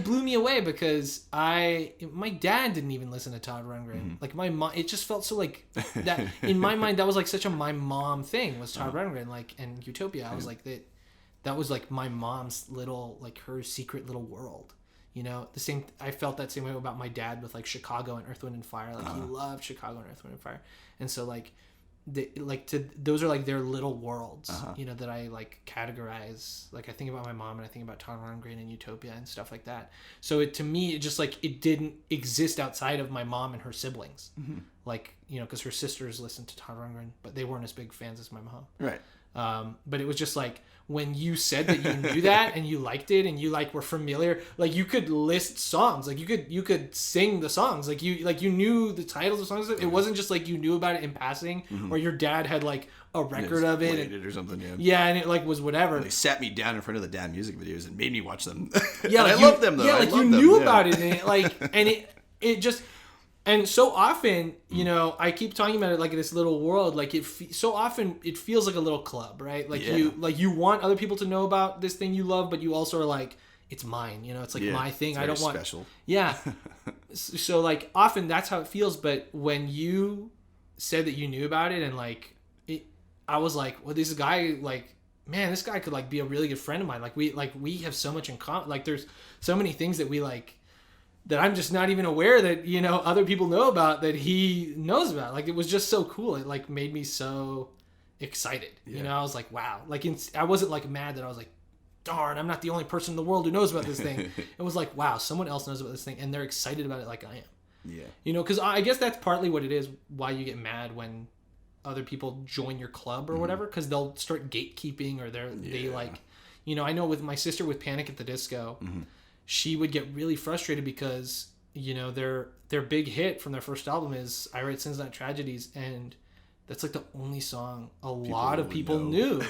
blew me away, because my dad didn't even listen to Todd Rundgren. Mm-hmm. Like my mom, it just felt so like that in my mind. That was like such a my mom thing, was Todd Rundgren, like, and Utopia. I was like that was like my mom's little, like, her secret little world. You know, I felt that same way about my dad with like Chicago and Earth, Wind and Fire. Like he loved Chicago and Earth, Wind and Fire, and so like. Those are like their little worlds, you know, that I like categorize. Like I think about my mom and I think about Todd Rundgren and Utopia and stuff like that. So to me, it just like it didn't exist outside of my mom and her siblings. Mm-hmm. Like, you know, because her sisters listened to Todd Rundgren, but they weren't as big fans as my mom. Right. But it was just like when you said that you knew that and you liked it and you like were familiar, like you could list songs, like you could sing the songs, like you knew the titles of songs. It wasn't just like you knew about it in passing, or your dad had like a record of it, played it or something. Yeah, and it like was whatever. They sat me down in front of the damn music videos and made me watch them. Yeah, like I love them though. Yeah, like you knew about it, and it like and it just. And so often, you know, I keep talking about it like this little world. Like so often, it feels like a little club, right? Like you want other people to know about this thing you love, but you also are like, it's mine. You know, it's like my thing. It's I don't want special. Yeah. So like often that's how it feels. But when you said that you knew about it, and like I was like, well, this guy, like, man, this guy could like be a really good friend of mine. Like we have so much in common. Like there's so many things that we like. That I'm just not even aware that, you know, other people know about, that he knows about. Like, it was just so cool. It, like, made me so excited. Yeah. You know, I was like, wow. Like, I wasn't, like, mad that I was like, darn, I'm not the only person in the world who knows about this thing. It was like, wow, someone else knows about this thing, and they're excited about it like I am. Yeah. You know, because I guess that's partly what it is, why you get mad when other people join your club or whatever, because they'll start gatekeeping, or they, like, you know, I know with my sister with Panic at the Disco, she would get really frustrated because, you know, their big hit from their first album is I Write Sins Not Tragedies, and that's like the only song a lot of people knew.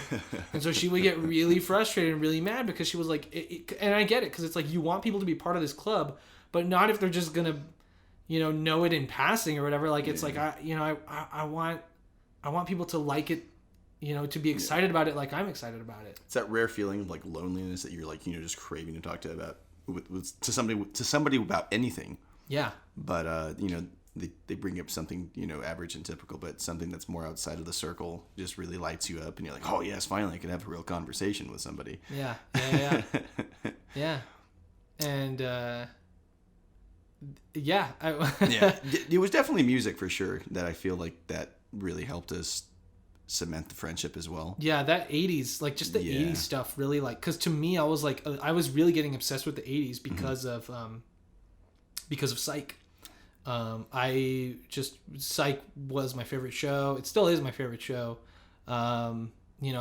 And so she would get really frustrated and really mad because she was like, and I get it, because it's like you want people to be part of this club, but not if they're just gonna, know it in passing or whatever. Like it's like I want people to like it, to be excited about it, like I'm excited about it. It's that rare feeling of like loneliness that you're like just craving to talk to about to somebody about anything. Yeah. But they bring up something average and typical, but something that's more outside of the circle just really lights you up, and you're like, oh yes, finally I can have a real conversation with somebody. Yeah. Yeah. And yeah, it was definitely music for sure that I feel like that really helped us cement the friendship as well. Yeah, that 80s, like just the 80s stuff really, like, because to me I was like, I was really getting obsessed with the 80s because of Psych. Psych was my favorite show. It still is my favorite show. I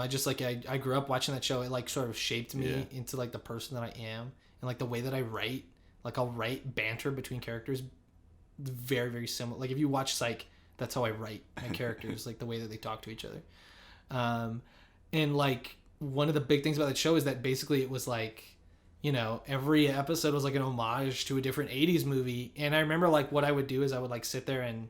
just like, I grew up watching that show. It like sort of shaped me into like the person that I am, and like the way that I write. Like I'll write banter between characters very, very similar. Like if you watch Psych, that's how I write my characters, like the way that they talk to each other. And like one of the big things about that show is that basically it was like, every episode was like an homage to a different 80s movie. And I remember like what I would do is I would like sit there and,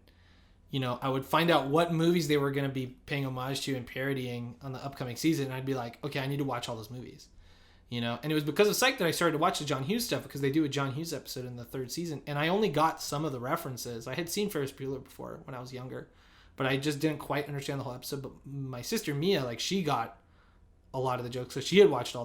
I would find out what movies they were going to be paying homage to and parodying on the upcoming season. And I'd be like, okay, I need to watch all those movies, and it was because of Psych that I started to watch the John Hughes stuff, because they do a John Hughes episode in the 3rd season. And I only got some of the references. I had seen Ferris Bueller before when I was younger, but I just didn't quite understand the whole episode. But my sister Mia, like she got a lot of the jokes. So she had watched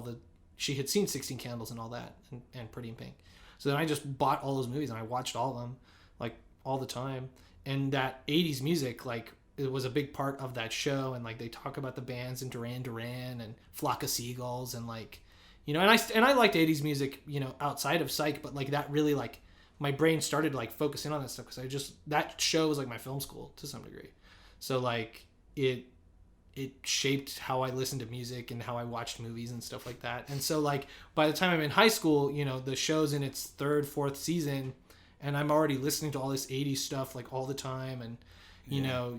she had seen 16 Candles and all that, and Pretty in Pink. So then I just bought all those movies and I watched all of them, like all the time. And that 80s music, like it was a big part of that show. And like they talk about the bands and Duran Duran and Flock of Seagulls and like, and I liked 80s music, outside of Psych, but like that really like my brain started like focusing on that stuff because that show was like my film school to some degree. So like it shaped how I listened to music and how I watched movies and stuff like that. And so like by the time I'm in high school, the show's in its 3rd, 4th season, and I'm already listening to all this 80s stuff like all the time, and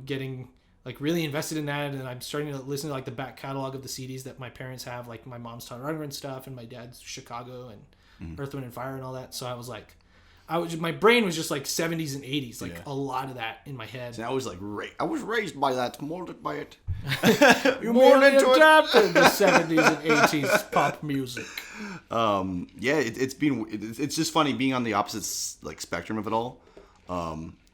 getting like really invested in that. And I'm starting to listen to like the back catalog of the CDs that my parents have, like my mom's Todd Rundgren stuff and my dad's Chicago and Earth, Wind and Fire and all that. So I was like, my brain was just like 70s and 80s, like a lot of that in my head. And I was like, I was raised by that, molded by it. You're more adapted the 70s and 80s pop music. It's just funny being on the opposite like spectrum of it all.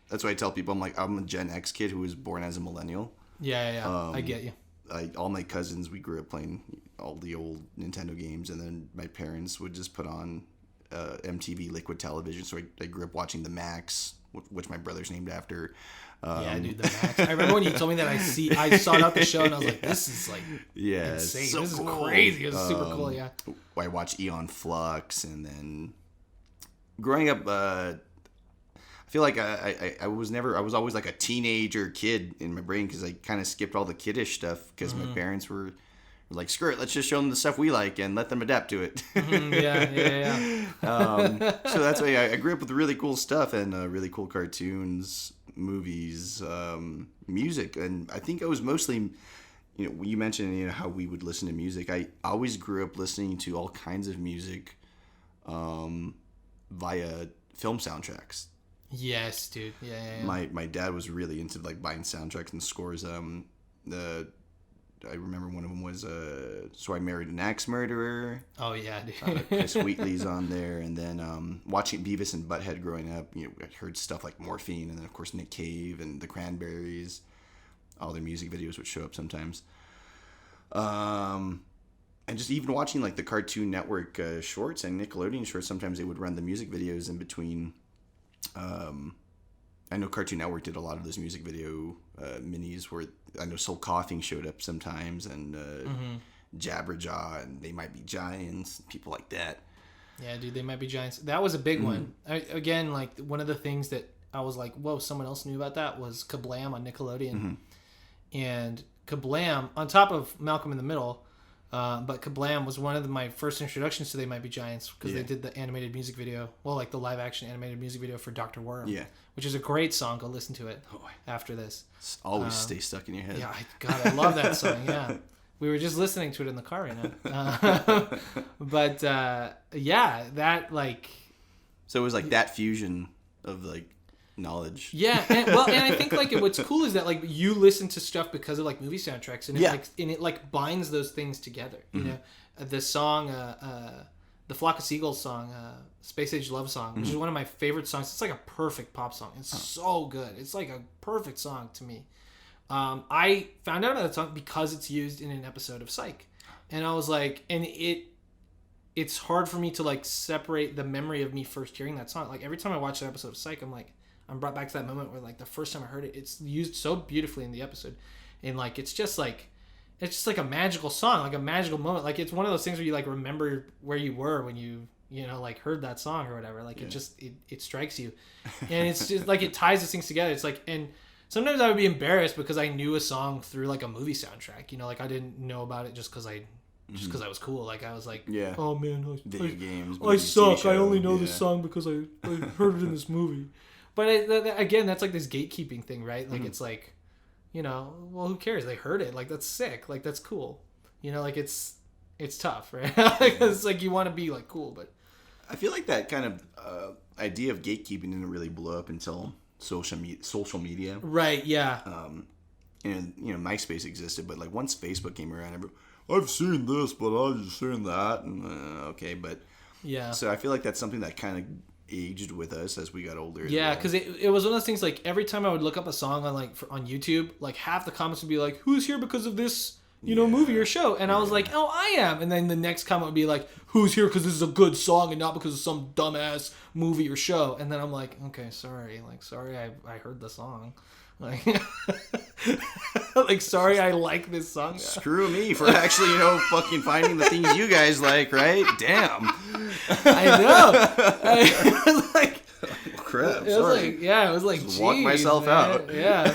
That's why I tell people I'm a Gen X kid who was born as a millennial. Yeah. I get you. All my cousins, we grew up playing all the old Nintendo games, and then my parents would just put on MTV Liquid Television, so I grew up watching the Max, which my brother's named after. Dude, the Max. I remember when you told me that I sought out the show and I was like, this is like insane. So this cool. is crazy. It was super cool. Yeah. I watched Eon Flux, and then growing up, I feel like I was always like a teenager kid in my brain, because I kind of skipped all the kiddish stuff because my parents were like, screw it, let's just show them the stuff we like and let them adapt to it. So that's why I grew up with really cool stuff and really cool cartoons, movies, music. And I think I was mostly, you mentioned how we would listen to music. I always grew up listening to all kinds of music via film soundtracks. Yes, dude. Yeah. My dad was really into like buying soundtracks and scores. I remember one of them was So I Married an Axe Murderer. Oh yeah, dude. Chris Wheatley's on there, and then watching Beavis and Butthead growing up, I heard stuff like Morphine, and then of course Nick Cave and the Cranberries. All their music videos would show up sometimes. And just even watching like the Cartoon Network shorts and Nickelodeon shorts, sometimes they would run the music videos in between. I know Cartoon Network did a lot of those music video minis where I know Soul Coughing showed up sometimes, and Jabberjaw and They Might Be Giants, people like that. Yeah, dude, They Might Be Giants. That was a big one. Again, like one of the things that I was like, whoa, someone else knew about that was Kablam on Nickelodeon. And Kablam, on top of Malcolm in the Middle, But Kablam was one of my first introductions to They Might Be Giants because Yeah. they did the animated music video. Well, like the live action animated music video for Dr. Worm. Yeah. Which is a great song. Go listen to it after this. Always stay stuck in your head. Yeah, I love that song. Yeah. We were just listening to it in the car right now. But yeah, that like... So it was like that fusion of like knowledge. Yeah, and I think like what's cool is that like you listen to stuff because of like movie soundtracks, and it binds those things together. You know, the song, the Flock of Seagulls song, Space Age Love Song, which is one of my favorite songs. It's like a perfect pop song. It's so good. It's like a perfect song to me. I found out about that song because it's used in an episode of Psych, and I was like, and it's hard for me to like separate the memory of me first hearing that song. Like every time I watch an episode of Psych, I'm brought back to that moment where like the first time I heard it, it's used so beautifully in the episode, and like it's just like a magical song, like a magical moment. Like it's one of those things where you like remember where you were when you know like heard that song or whatever. Like it strikes you, and it's just like it ties these things together. It's like, and sometimes I would be embarrassed because I knew a song through like a movie soundtrack. You know, like I didn't know about it just because I was cool. Like I was like, oh man, video games. I suck. I only know this song because I heard it in this movie. But again, that's like this gatekeeping thing, right? Like it's like, you know, well, who cares? They heard it. Like that's sick. Like that's cool. You know, like it's tough, right? Like, it's like you want to be like cool, but I feel like that kind of idea of gatekeeping didn't really blow up until social media. Right. Yeah. And you know, MySpace existed, but like once Facebook came around, I've seen this, but I've just seen that, and okay, but yeah. So I feel like that's something that kind of aged with us as we got older. Yeah, because it was one of those things. Like every time I would look up a song on on YouTube, like half the comments would be like, "Who's here because of this?" movie or show, and I was like, "Oh, I am." And then the next comment would be like, "Who's here because this is a good song and not because of some dumbass movie or show?" And then I'm like, "Okay, sorry. Like, sorry, I heard the song. Like, like, sorry, I like this song." Screw me for actually, fucking finding the things you guys like, right? Damn. I know. I was like, crap. It was like, yeah, it was like, just walk myself out. Yeah,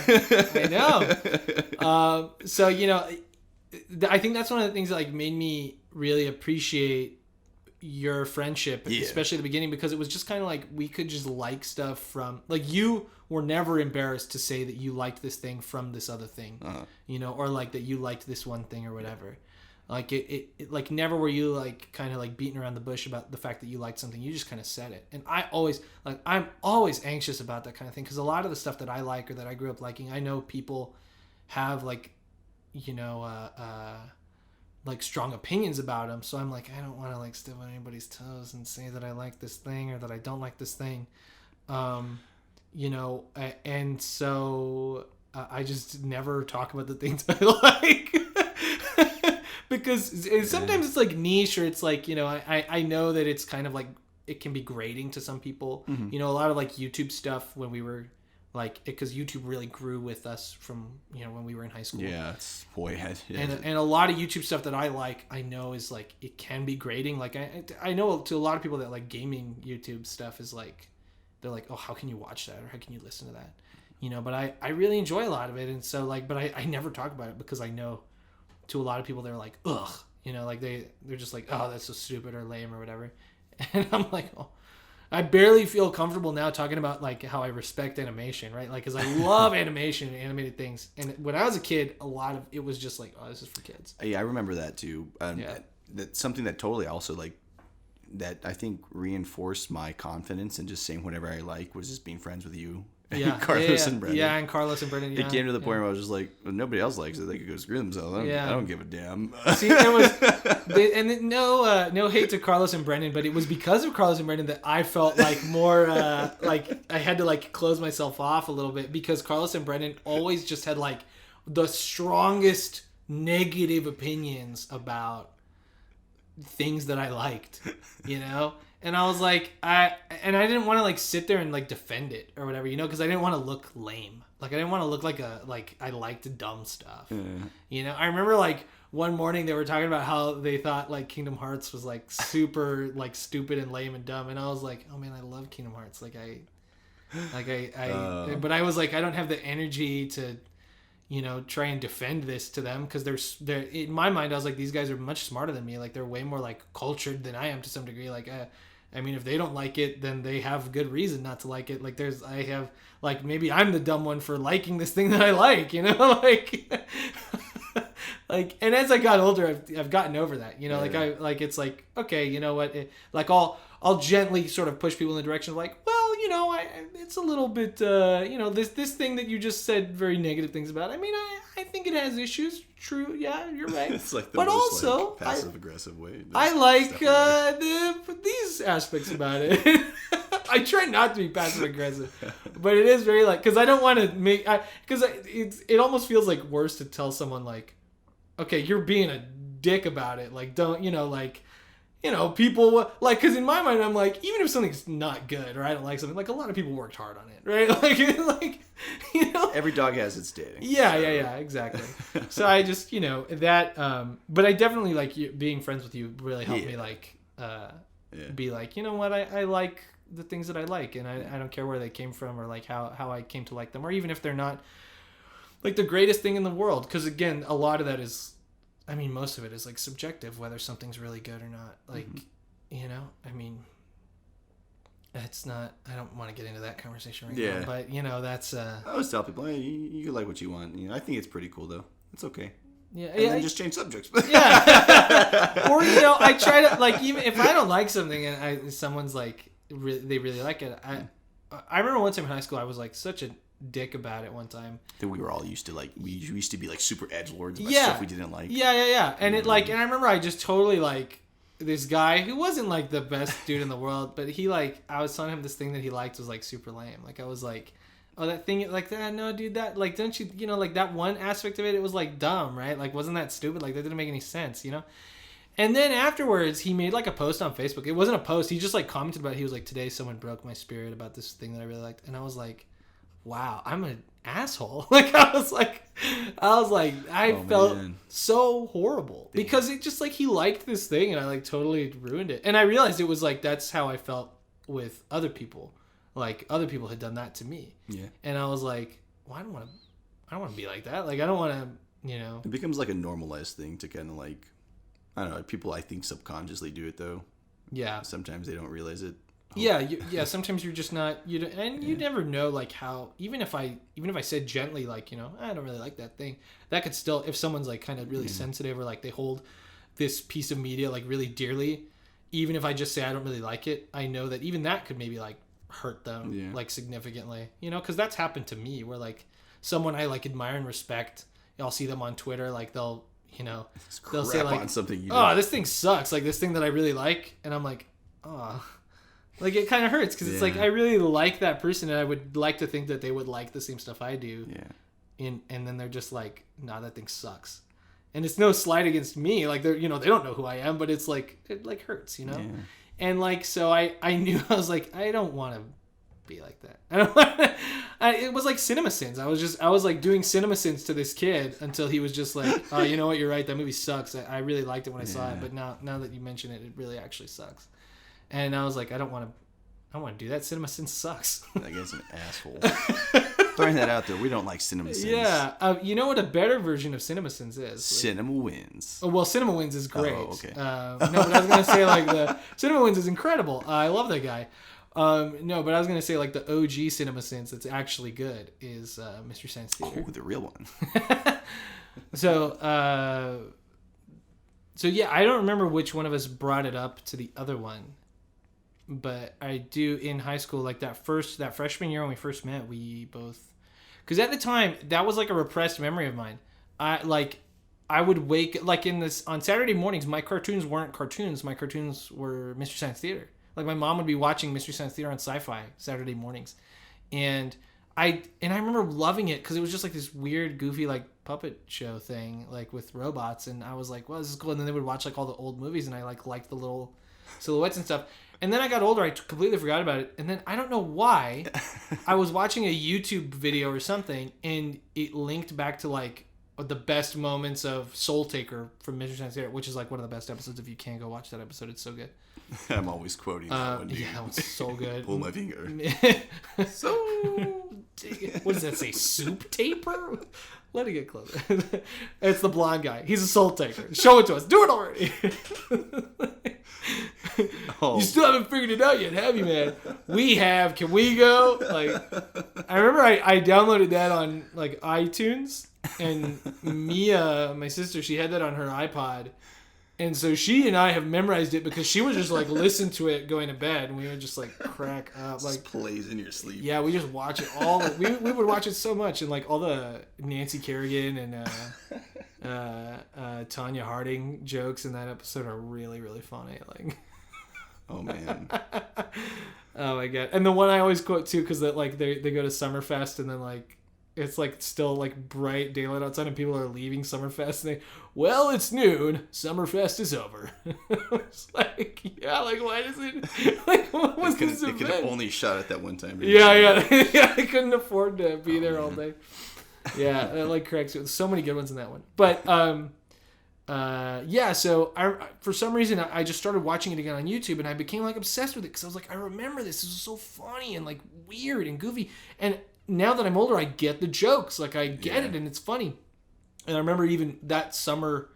I know. So I think that's one of the things that like made me really appreciate your friendship, especially at the beginning, because it was just kind of like we could just like stuff from like you were never embarrassed to say that you liked this thing from this other thing, or like that you liked this one thing or whatever. Like it like never were you like kind of like beating around the bush about the fact that you liked something. You just kind of said it. And I'm always anxious about that kind of thing, because a lot of the stuff that I like or that I grew up liking, I know people have like like strong opinions about them. So I'm like, I don't want to like step on anybody's toes and say that I like this thing or that I don't like this thing. And so I just never talk about the things I like. Because sometimes it's like niche, or it's like, I know that it's kind of like, it can be grating to some people. A lot of like YouTube stuff when we were like, because YouTube really grew with us from, when we were in high school. Yeah, it's way ahead. Yeah. And a lot of YouTube stuff that I like, I know is like, it can be grating. Like I know to a lot of people that like gaming YouTube stuff is like, they're like, oh, how can you watch that? Or how can you listen to that? But I really enjoy a lot of it. And so like, but I never talk about it because I know to a lot of people, they're like, ugh, like they're just like, oh, that's so stupid or lame or whatever. And I'm like, oh, I barely feel comfortable now talking about like how I respect animation, right? Like, cause I love animation and animated things. And when I was a kid, a lot of it was just like, oh, this is for kids. Yeah, I remember that too. That's something that totally also like, that I think reinforced my confidence in just saying whatever I like, was just being friends with you. Yeah, Carlos and Brandon. Yeah, and Carlos and Brandon. Yeah, it came to the point where I was just like, well, nobody else likes it. They could go screw themselves. I don't give a damn. See, no hate to Carlos and Brandon, but it was because of Carlos and Brandon that I felt like more like I had to like close myself off a little bit, because Carlos and Brandon always just had like the strongest negative opinions about things that I liked, And I was like, I didn't want to like sit there and like defend it or whatever, because I didn't want to look lame. Like I didn't want to look like I liked dumb stuff. I remember like one morning they were talking about how they thought like Kingdom Hearts was like super like stupid and lame and dumb, and I was like, oh man, I love Kingdom Hearts. But I was like, I don't have the energy to, try and defend this to them, because they're in my mind I was like, these guys are much smarter than me, like they're way more like cultured than I am to some degree, like I mean, if they don't like it, then they have good reason not to like it. Like I have, like, maybe I'm the dumb one for liking this thing that I like, like, like, and as I got older, I've gotten over that, like it's like, okay, you know what, like I'll gently sort of push people in the direction of like, well, it's a little bit, this thing that you just said very negative things about. I mean, I think it has issues. True, yeah, you're right. It's like the but most also, passive aggressive way. I like these aspects about it. I try not to be passive aggressive, but it is very like, because I don't want to make, because it almost feels like worse to tell someone like, okay, you're being a dick about it. Like, don't, people, like, because in my mind, I'm like, even if something's not good or I don't like something, like, a lot of people worked hard on it, right? Like Every dog has its day. Yeah, exactly. So I just, that, but I definitely, like, being friends with you really helped me, like, be like, you know what, I like the things that I like, and I don't care where they came from or, like, how I came to like them, or even if they're not, like, the greatest thing in the world, because, again, a lot of that is, I mean, most of it is like subjective, whether something's really good or not. Like, I mean, it's not, I don't want to get into that conversation right now, but that's, I always tell people, hey, you like what you want. I think it's pretty cool though. It's okay. Yeah. And then just change subjects. Yeah. Or, I try to, like, even if I don't like something and someone's like, they really like it. I remember one time in high school, I was like such a dick about it one time. That we were all used to, like, we used to be like super edgelords about stuff we didn't like. Yeah. And it, like, and I remember I just totally, like, this guy who wasn't like the best dude in the world, but he, like, I was telling him this thing that he liked was like super lame. Like, I was like, oh, that thing, like, that, no, dude, that, like, don't you, like, that one aspect of it, it was like dumb, right? Like, wasn't that stupid? Like, that didn't make any sense, And then afterwards, he made like a post on Facebook. It wasn't a post. He just like commented about it. He was like, today someone broke my spirit about this thing that I really liked. And I was like, wow, I'm an asshole. Like, I felt so horrible because it just, like, he liked this thing and I, like, totally ruined it. And I realized it was like, that's how I felt with other people. Like, other people had done that to me. Yeah. And I was like, well, I don't want to be like that. Like, I don't want to, It becomes like a normalized thing to kind of, like, I don't know, people, I think, subconsciously do it though. Yeah. Sometimes they don't realize it. Yeah. Sometimes you're just not, you never know, like, how, even if I said gently, like, I don't really like that thing, that could still, if someone's like kind of really sensitive or like they hold this piece of media like really dearly, even if I just say I don't really like it, I know that even that could maybe like hurt them like significantly, because that's happened to me where, like, someone I like admire and respect, I'll see them on Twitter, like they'll say like, on something this thing sucks, like this thing that I really like, and I'm like, oh. Like, it kind of hurts because it's like, I really like that person and I would like to think that they would like the same stuff I do. Yeah. And then they're just like, nah, that thing sucks. And it's no slight against me. Like, they're, they don't know who I am, but it's like, it like hurts, Yeah. And like, so I knew, I was like, I don't want to be like that. I don't want to, it was like CinemaSins. I was like doing CinemaSins to this kid until he was just like, oh, you know what? You're right. That movie sucks. I really liked it when I saw it. But now that you mention it, it really actually sucks. And I was like, I don't want to do that. CinemaSins sucks. That guy's an asshole. Throwing that out there, we don't like CinemaSins. Yeah. You know what a better version of CinemaSins is? Cinema Wins. Oh, well, Cinema Wins is great. Oh, okay. No, but I was going to say, like, the Cinema Wins is incredible. I love that guy. No, but I was going to say, like, the OG CinemaSins that's actually good is Mystery Science Theater. Oh, the real one. So yeah, I don't remember which one of us brought it up to the other one. But I do in high school, like that freshman year when we first met, we both, because at the time that was like a repressed memory of mine. I would wake, like, on Saturday mornings, my cartoons weren't cartoons. My cartoons were Mystery Science Theater. Like, my mom would be watching Mystery Science Theater on Sci-Fi Saturday mornings, and I remember loving it because it was just like this weird, goofy, like, puppet show thing, like, with robots, and I was like, well, this is cool. And then they would watch like all the old movies, and I liked the little silhouettes and stuff. And then I got older, I completely forgot about it. And then I don't know why, I was watching a YouTube video or something, and it linked back to, like, the best moments of Soul Taker from Mystery Science Theater, which is like one of the best episodes. If you can go watch that episode, it's so good. I'm always quoting that one, dude. Yeah, that was so good. Pull my finger. So, what does that say? Soup taper? Let it get closer. It's the blonde guy. He's a Soul Taker. Show it to us. Do it already. You still haven't figured it out yet, have you, man? We have. Can we go? Like, I remember I downloaded that on like iTunes, and Mia, my sister, she had that on her iPod. And so she and I have memorized it because she would just like listen to it going to bed, and we would just like crack up. Like, just plays in your sleep. Yeah, we just watch it all. We would watch it so much, and like all the Nancy Kerrigan and Tanya Harding jokes in that episode are really, really funny. Like, oh man, oh my god! And the one I always quote too, because that like they go to Summerfest, and then like it's like still like bright daylight outside, and people are leaving Summerfest, and well, it's noon. Summerfest is over. It's like, yeah, like why does it? Like, what was this event? They could have only shot it that one time. Yeah. They couldn't afford to be there all day. Yeah, that like corrects it. So many good ones in that one. But yeah. So I for some reason I just started watching it again on YouTube, and I became like obsessed with it because I was like, I remember this. This was so funny and like weird and goofy. And now that I'm older, I get the jokes. Like I get it, and it's funny. And I remember even that summer,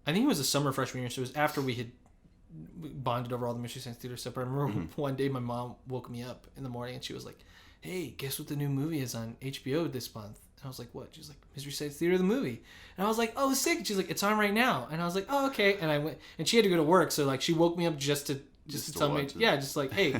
I think it was the summer freshman year, so it was after we had bonded over all the Mystery Science Theater stuff. I remember one day my mom woke me up in the morning, and she was like, hey, guess what the new movie is on HBO this month? And I was like, what? She's like, Mystery Science Theater, the movie. And I was like, oh, sick. And she's like, it's on right now. And I was like, oh, okay. And I went, and she had to go to work, so like she woke me up just to tell me, just like, hey,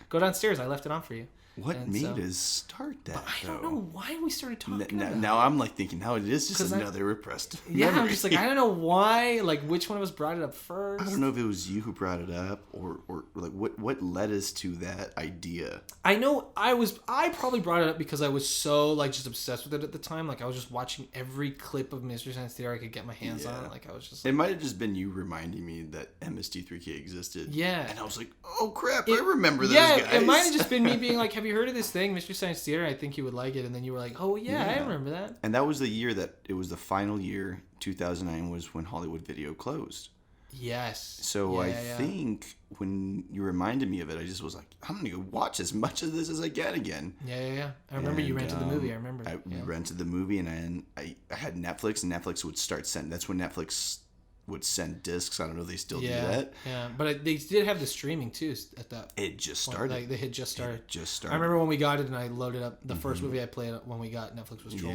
go downstairs. I left it on for you. What made us start that? But I don't know why we started talking about it. Now I'm like thinking, how it is just another repressed memory. Yeah, I'm just like, I don't know why, like which one of us brought it up first. I don't know if it was you who brought it up or like what led us to that idea. I know I probably brought it up because I was so like just obsessed with it at the time. Like I was just watching every clip of Mystery Science Theater I could get my hands on. Like I was just like, it might have just been you reminding me that MST3K existed. Yeah. And I was like, oh crap, I remember those guys. Yeah, it might have just been me being like, have you heard of this thing, Mystery Science Theater? I think you would like it. And then you were like, oh yeah, I remember that. And that was the year that it was the final year, 2009 was when Hollywood Video closed. Yes. So I think when you reminded me of it, I just was like, I'm going to go watch as much of this as I can again. Yeah. I remember you rented the movie. I remember. I rented the movie, and I had Netflix, and Netflix would start sending. That's when Netflix would send discs. I don't know if they still do that. Yeah, but they did have the streaming too at that. It just started. Like they had just started. I I remember when we got it and I loaded up. The first movie I played when we got Netflix was Troll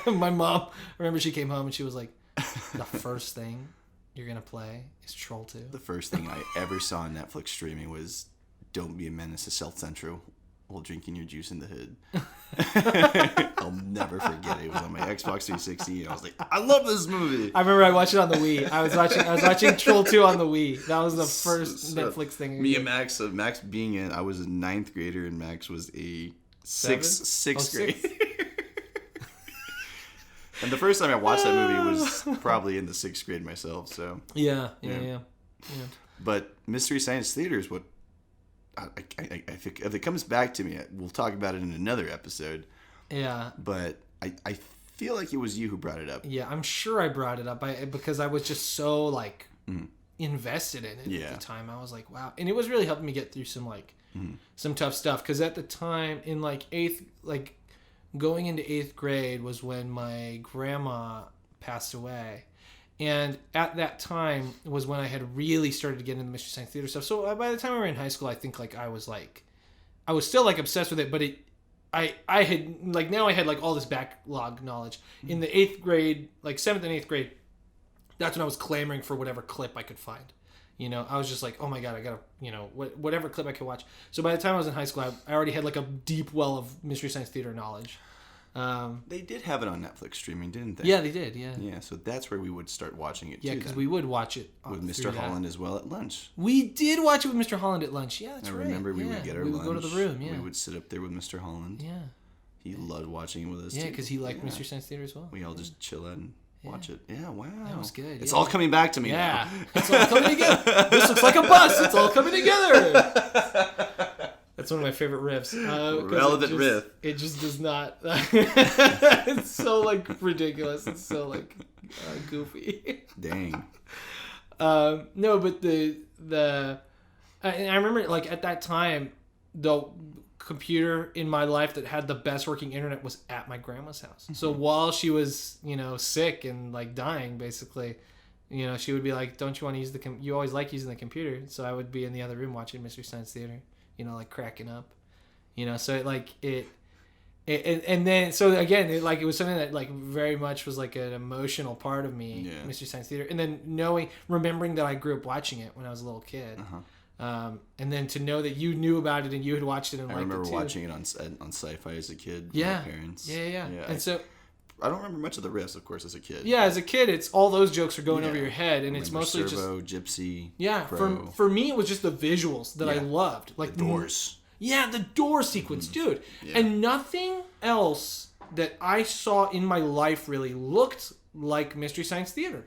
2. My mom, I remember she came home and she was like, the first thing you're going to play is Troll 2. The first thing I ever saw on Netflix streaming was Don't Be a Menace to South Central while drinking your juice in the hood. I'll never forget it. It was on my Xbox 360, and I was like, I love this movie. I remember I watched it on the Wii. I was watching Troll 2 on the Wii. That was the first Netflix thing. Me and Max, Max being I was a 9th grader, and Max was a sixth grader. And the first time I watched that movie was probably in the 6th grade myself. So yeah. But Mystery Science Theater is what I think if it comes back to me, we'll talk about it in another episode. Yeah. But I feel like it was you who brought it up. Yeah, I'm sure I brought it up because I was just so like invested in it at the time. I was like, wow, and it was really helping me get through some like some tough stuff because at the time in like going into 8th grade was when my grandma passed away. And at that time was when I had really started to get into the Mystery Science Theater stuff. So by the time we were in high school, I think like I was still like obsessed with it, but I had like now I had like all this backlog knowledge. In the 8th grade, like 7th and 8th grade, that's when I was clamoring for whatever clip I could find. You know, I was just like, oh my God, I gotta, whatever clip I could watch. So by the time I was in high school, I already had like a deep well of Mystery Science Theater knowledge. They did have it on Netflix streaming, didn't they? Yeah, they did. Yeah. Yeah, so that's where we would start watching it. Yeah, because we would watch it with Mr. Holland as well at lunch. We did watch it with Mr. Holland at lunch. Yeah, that's right. I remember we would get our lunch. We would go to the room. Yeah, we would sit up there with Mr. Holland. Yeah, he loved watching it with us. Yeah, because he liked Mystery Science Theater as well. We all just chill out and watch it. Yeah, wow, that was good. It's all coming back to me. Yeah, it's all coming together. This looks like a bus. It's all coming together. That's one of my favorite riffs. Relevant riff. It just does not. It's so like ridiculous. It's so like goofy. Dang. No, but I remember like at that time, the computer in my life that had the best working internet was at my grandma's house. So while she was, sick and like dying, basically, she would be like, "Don't you want to use you always like using the computer?" So I would be in the other room watching Mystery Science Theater, like cracking up, so and then so again, it was something that like very much was like an emotional part of me, Mystery Science Theater, and then remembering that I grew up watching it when I was a little kid. And then to know that you knew about it and you had watched it and liked it too. I remember watching it on Sci-Fi as a kid with my parents. Yeah. And so I don't remember much of the riffs, of course, as a kid. Yeah, as a kid, it's all those jokes are going over your head, and it's mostly Servo, Gypsy. Yeah, Crow. For me, it was just the visuals that I loved, like the Doors. Yeah, the door sequence, dude, and nothing else that I saw in my life really looked like Mystery Science Theater.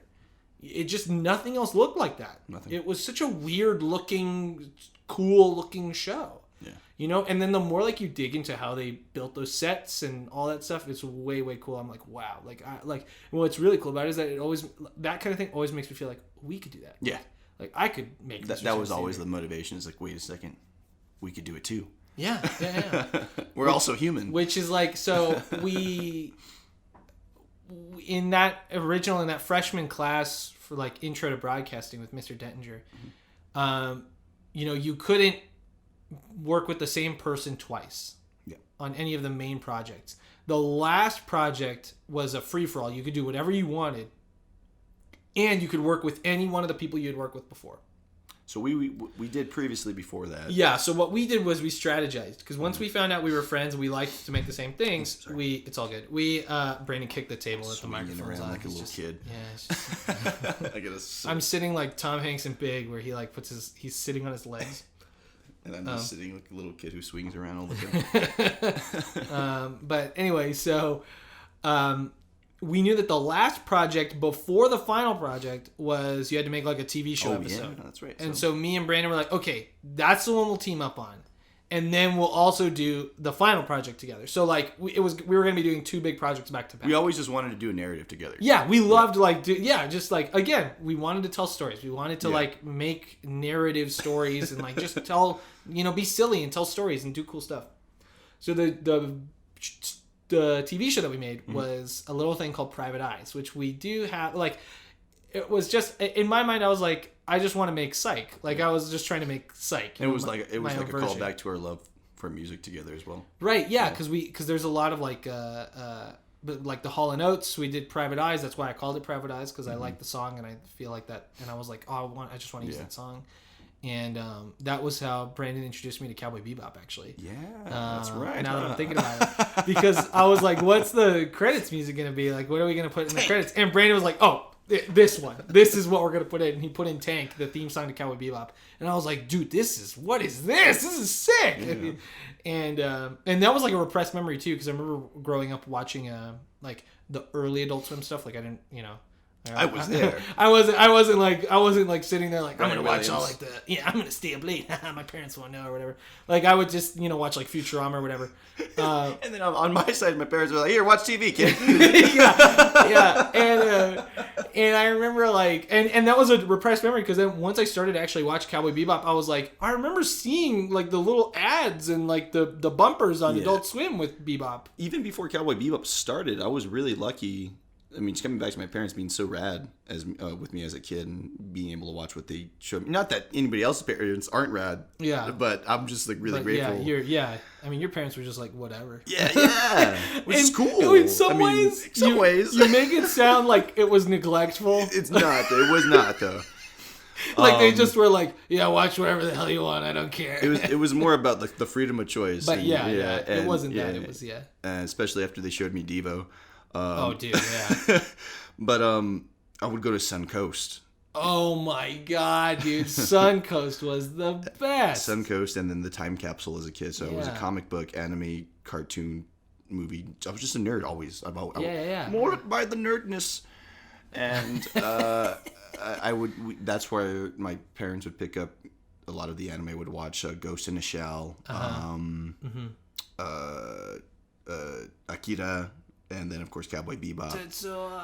It just, nothing else looked like that. Nothing. It was such a weird looking, cool looking show. Yeah. And then the more like you dig into how they built those sets and all that stuff, it's way, way cool. I'm like, wow. What's really cool about it is that that kind of thing always makes me feel like we could do that. Yeah. Like I could make that was always the motivation. Is like, wait a second, we could do it too. Yeah. We're also human. Which is like, so in that freshman class for like intro to broadcasting with Mr. Dettinger, you couldn't work with the same person twice on any of the main projects. The last project was a free-for-all. You could do whatever you wanted, and you could work with any one of the people you had worked with before. So we did previously before that. Yeah, so what we did was we strategized. Because once we found out we were friends and we liked to make the same things, it's all good. Brandon kicked the table at the microphone's around like a little kid. Yeah, it's just... I'm sitting like Tom Hanks in Big, where he like he's sitting on his legs. And I'm just sitting like a little kid who swings around all the time. But anyway, so... we knew that the last project before the final project was you had to make like a TV show episode. Yeah, that's right. And so me and Brandon were like, okay, that's the one we'll team up on. And then we'll also do the final project together. So like we were going to be doing two big projects back to back. We always just wanted to do a narrative together. Yeah, we loved just like, again, we wanted to tell stories. We wanted to like make narrative stories and like just tell, be silly and tell stories and do cool stuff. So the TV show that we made was a little thing called Private Eyes, which we do have, like, it was just, in my mind, I was like, I just want to make Psych. Like, I was just trying to make Psych. It was like a callback to our love for music together as well. Right, yeah, because there's a lot of, like the Hall & Oates, we did Private Eyes. That's why I called it Private Eyes, because I like the song, and I feel like that, and I was like, I just want to use that song. And that was how Brandon introduced me to Cowboy Bebop, actually. Yeah, that's right. Now that I'm thinking about it. Because I was like, what's the credits music going to be? Like, what are we going to put in the credits? And Brandon was like, oh, this one. This is what we're going to put in. And he put in Tank, the theme song to Cowboy Bebop. And I was like, dude, what is this? This is sick. Yeah. And that was like a repressed memory, too, because I remember growing up watching like the early Adult Swim stuff. Like, I didn't, I was there. I wasn't like sitting there like, I'm gonna watch all like I'm gonna stay up late. My parents won't know or whatever. Like I would just watch like Futurama or whatever. And then on my side, my parents were like, "Here, watch TV, kid." yeah. And I remember like, and that was a repressed memory because then once I started to actually watch Cowboy Bebop, I was like, I remember seeing like the little ads and like the bumpers on Adult Swim with Bebop. Even before Cowboy Bebop started, I was really lucky. I mean, just coming back to my parents being so rad as with me as a kid and being able to watch what they showed me. Not that anybody else's parents aren't rad. Yeah. But I'm just like really grateful. Yeah. I mean, your parents were just like, whatever. Yeah. Which is cool. In some ways, you make it sound like it was neglectful. It's not. It was not, though. Like they just were like, yeah, watch whatever the hell you want. I don't care. It was more about like the freedom of choice. But it wasn't that. It was And especially after they showed me Devo. Oh, dude, yeah. But I would go to Suncoast. Oh my god, dude! Suncoast was the best. Suncoast, and then the Time Capsule as a kid. So it was a comic book, anime, cartoon, movie. I was just a nerd always. More by the nerdness, and I would. That's where my parents would pick up a lot of the anime I would watch Ghost in the Shell, Akira, and then of course Cowboy Bebop.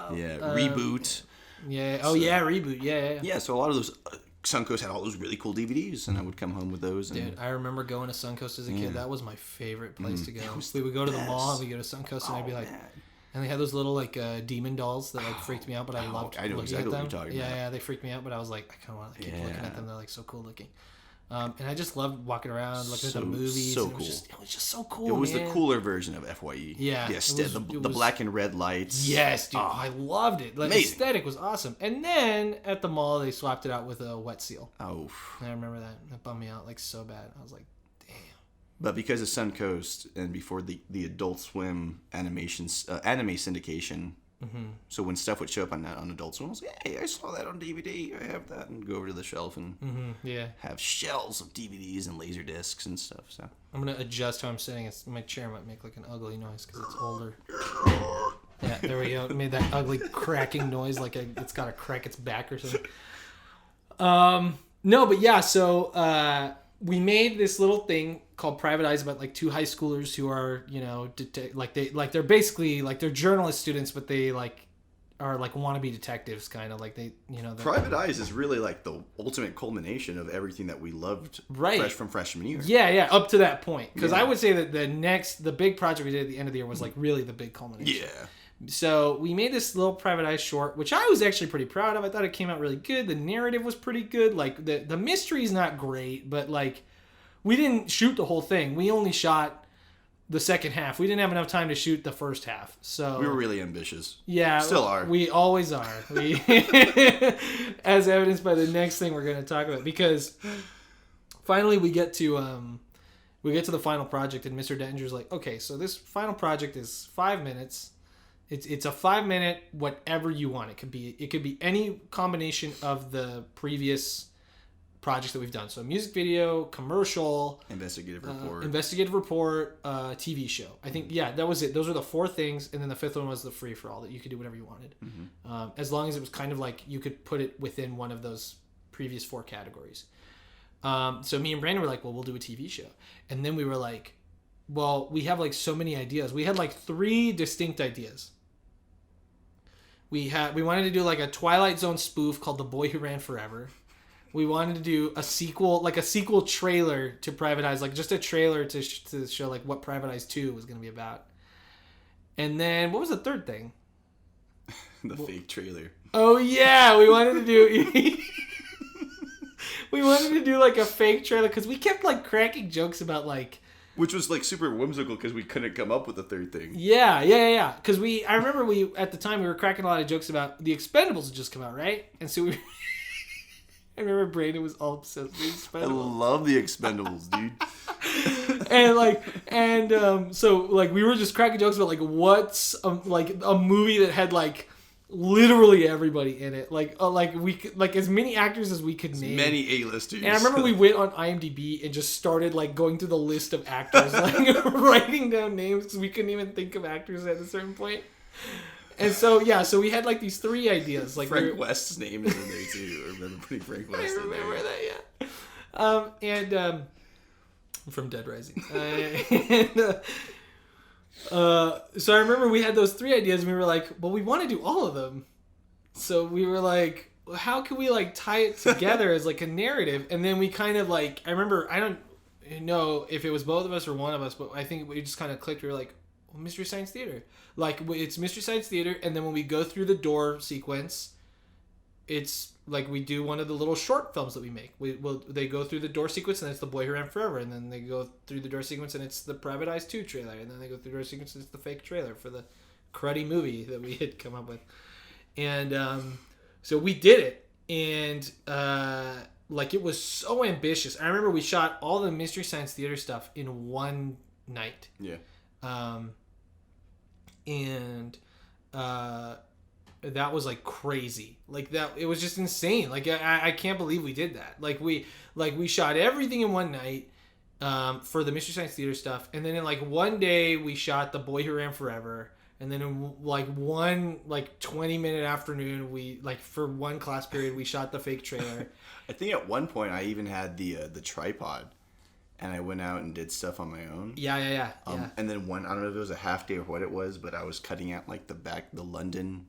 Reboot. Yeah. Oh, yeah, Reboot. Yeah. Yeah, so a lot of those Suncoast had all those really cool DVDs, and I would come home with those. And, dude, I remember going to Suncoast as a kid. That was my favorite place to go. We would go to the mall and we'd go to Suncoast, and I'd be like, and they had those little like demon dolls that like freaked me out, but I loved I know looking exactly at them. what you're talking about. Yeah, they freaked me out, but I was like, I kind of want to keep looking at them. They're like so cool looking. And I just loved walking around, looking at the movies. So cool. It was just so cool. It was the cooler version of FYE. Yeah. Yes, the black and red lights. Yes, dude. I loved it. Like, amazing. Aesthetic was awesome. And then at the mall, they swapped it out with a Wet Seal. Oh. And I remember that. That bummed me out like so bad. I was like, damn. But because of Suncoast and before the Adult Swim anime syndication, so when stuff would show up on Adult Swim, I was like, hey, I saw that on DVD. I have that, and go over to the shelf and have shelves of DVDs and laser discs and stuff. So I'm gonna adjust how I'm sitting. My chair might make like an ugly noise because it's older. Yeah, there we go. It made that ugly cracking noise, like it's got to crack its back or something. No, but yeah. So we made this little thing called Private Eyes about like two high schoolers who are, you know, they're basically like they're journalist students, but they like are like wannabe detectives, kind of like they, you know. Private Eyes is really like the ultimate culmination of everything that we loved, fresh from freshman year. Yeah, up to that point, because I would say that the big project we did at the end of the year was like really the big culmination. Yeah. So we made this little Private Eyes short, which I was actually pretty proud of. I thought it came out really good. The narrative was pretty good. Like the mystery's not great, but like we didn't shoot the whole thing. We only shot the second half. We didn't have enough time to shoot the first half. So we were really ambitious. Yeah, still are. We always are. We, as evidenced by the next thing we're going to talk about, because finally we get to the final project, and Mr. Denninger's like, okay, so this final project is 5 minutes. It's a 5-minute whatever you want. It could be any combination of the previous projects that we've done. So music video, commercial, investigative report, TV show. I think that was it. Those are the 4 things, and then the 5th one was the free for all, that you could do whatever you wanted, as long as it was kind of like you could put it within one of those previous 4 categories. So me and Brandon were like, well, we'll do a TV show, and then we were like, well, we have like so many ideas. We had like 3 distinct ideas. We wanted to do like a Twilight Zone spoof called The Boy Who Ran Forever. We wanted to do a sequel trailer to Private Eyes, like just a trailer to show like what Private Eyes 2 was going to be about. And then what was the third thing? The fake trailer. Oh yeah, we wanted to do like a fake trailer, because we kept like cracking jokes about like, which was like super whimsical because we couldn't come up with a third thing. Yeah. Because I remember at the time we were cracking a lot of jokes about the Expendables had just come out, right? And so I remember Brandon was all obsessed with the Expendables. I love the Expendables, dude. So like we were just cracking jokes about like what's like a movie that had like literally everybody in it, like we could, like as many actors as we could name, many A-listers. And I remember we went on IMDb and just started like going through the list of actors, like writing down names, because we couldn't even think of actors at a certain point. And so we had like these 3 ideas. Like Frank West's name is in there too. I remember putting Frank West in there. I remember that, yeah. From Dead Rising. So I remember we had those 3 ideas, and we were like, well, we want to do all of them. So we were like, well, how can we like tie it together as like a narrative? And then we kind of like, I remember, I don't know if it was both of us or one of us, but I think we just kind of clicked. We were like, well, Mystery Science Theater. Like, it's Mystery Science Theater, and then when we go through the door sequence, it's like we do one of the little short films that we make. They go through the door sequence, and it's The Boy Who Ran Forever, and then they go through the door sequence, and it's the Private Eyes 2 trailer, and then they go through the door sequence, and it's the fake trailer for the cruddy movie that we had come up with. And so we did it, and like it was so ambitious. I remember we shot all the Mystery Science Theater stuff in one night. Yeah. That was like crazy. Like that, it was just insane. Like I can't believe we did that. Like we shot everything in one night for the Mystery Science Theater stuff, and then in like one day we shot The Boy Who Ran Forever, And then in like one 20-minute afternoon, we for one class period we shot the fake trailer. I think at one point I even had the tripod, and I went out and did stuff on my own. Yeah. And then I don't know if it was a half day or what it was, but I was cutting out like the London.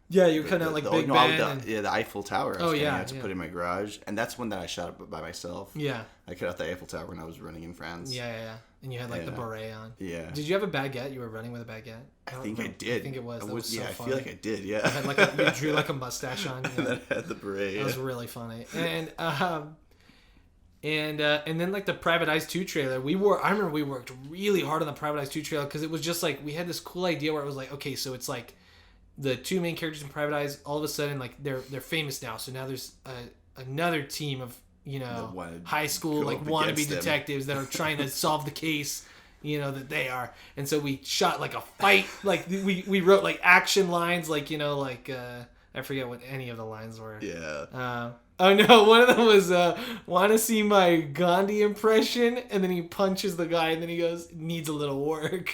Yeah, you were cutting out like Big Ben. The Eiffel Tower. I was cutting out to put in my garage, and that's one that I shot up by myself. Yeah. I cut out the Eiffel Tower when I was running in France. Yeah. And you had the beret on. Yeah. Did you have a baguette? You were running with a baguette? I think I did. I think it was. That was so I funny. feel like I did. Yeah. You had you drew like a mustache on. And then I had the beret. That was really funny. And then like the Private Eyes 2 trailer, I remember we worked really hard on the Private Eyes 2 trailer because it was just like we had this cool idea where it was like, okay, so it's like the two main characters in Private Eyes, all of a sudden like they're famous now, so now there's another team of high school like wannabe detectives that are trying to solve the case, that they are. And so we shot like a fight, like we wrote like action lines, like I forget what any of the lines were. Yeah. Oh no, one of them was want to see my Gandhi impression, and then he punches the guy and then he goes, needs a little work.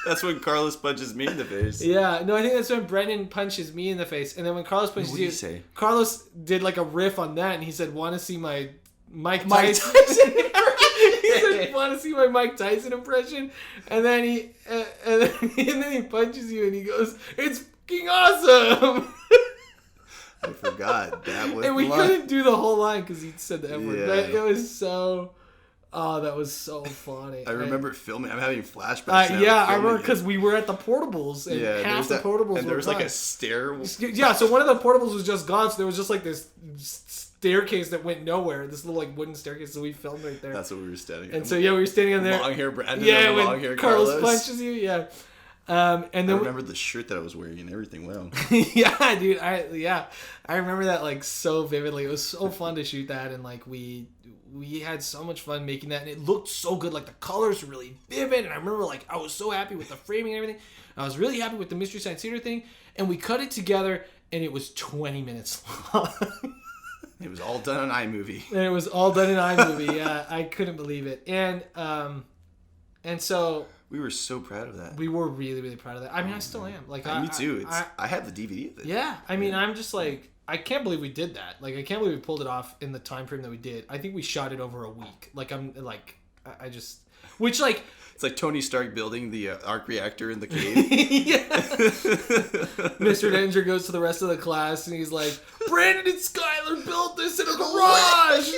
That's when Carlos punches me in the face. Yeah, no, I think that's when Brendan punches me in the face, and then when Carlos punches what you, did he say? Carlos did like a riff on that, and he said, "Want to see my Mike Tyson?" He said, "Want to see my Mike Tyson impression?" And then he punches you, and he goes, "It's fucking awesome." I forgot that was. And we couldn't do the whole line because he said the F word. Yeah. But it was so. Oh, that was so funny. I remember filming. I'm having flashbacks. Yeah, I remember because we were at the portables and half the portables and there was were like gone. a stair. Yeah, so one of the portables was just gone. So there was just like this staircase that went nowhere. This little like wooden staircase. So we filmed right there. That's what we were standing. And so we were standing on there. Long hair Brandon. Yeah, when long hair Carlos punches you. Yeah. And then I remember the shirt that I was wearing and everything. Wow. Yeah, dude. I remember that like so vividly. It was so fun to shoot that, and like we had so much fun making that, and it looked so good. Like the colors were really vivid, and I remember like I was so happy with the framing and everything. I was really happy with the Mystery Science Theater thing, and we cut it together, and it was 20 minutes long. It was all done on iMovie. And it was all done in iMovie. Yeah, I couldn't believe it, and so. We were so proud of that. We were really, really proud of that. I mean, I still am. Like, me too. I have the DVD of it. Yeah, I mean, I'm just like, I can't believe we did that. Like, I can't believe we pulled it off in the time frame that we did. I think we shot it over a week. Like, I just, which like, it's like Tony Stark building the arc reactor in the cave. Yeah. Mr. Danger goes to the rest of the class and he's like, Brandon and Skyler built this in a garage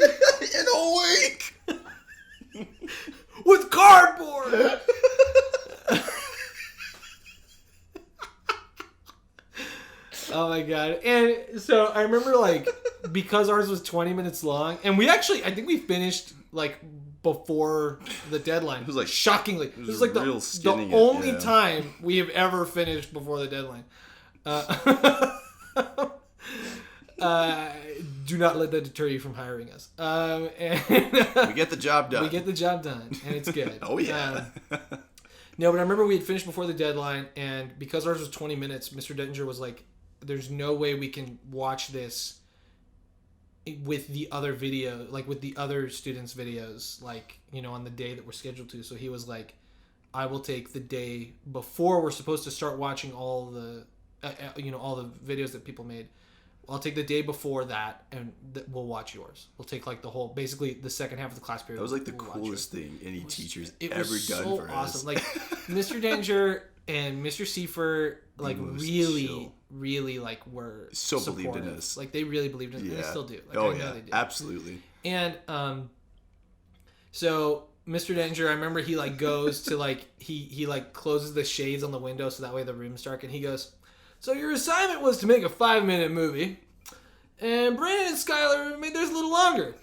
in a week with cardboard. Oh my god. And so I remember like because ours was 20 minutes long and I think we finished like before the deadline. It was like shockingly. It was like the only time we have ever finished before the deadline. Do not let that deter you from hiring us. And we get the job done. We get the job done and it's good. Oh yeah. No, but I remember we had finished before the deadline, and because ours was 20 minutes, Mr. Dettinger was like, there's no way we can watch this with the other video, like with the other students' videos, like, you know, on the day that we're scheduled to. So he was like, I will take the day before we're supposed to start watching all the, all the videos that people made. I'll take the day before that, and we'll watch yours. We'll take like the whole, basically the second half of the class period. That was like the coolest thing any teacher's ever done so for us. Awesome. Like Mr. Danger and Mr. Seifert, like really like were so supportive. believed in us. Like they really believed in us. Yeah. And they still do. Like, I know they do. Absolutely. And so Mr. Danger, I remember he like goes to like he like closes the shades on the window so that way the room's dark, and he goes, so your assignment was to make a 5-minute movie, and Brandon and Skyler made theirs a little longer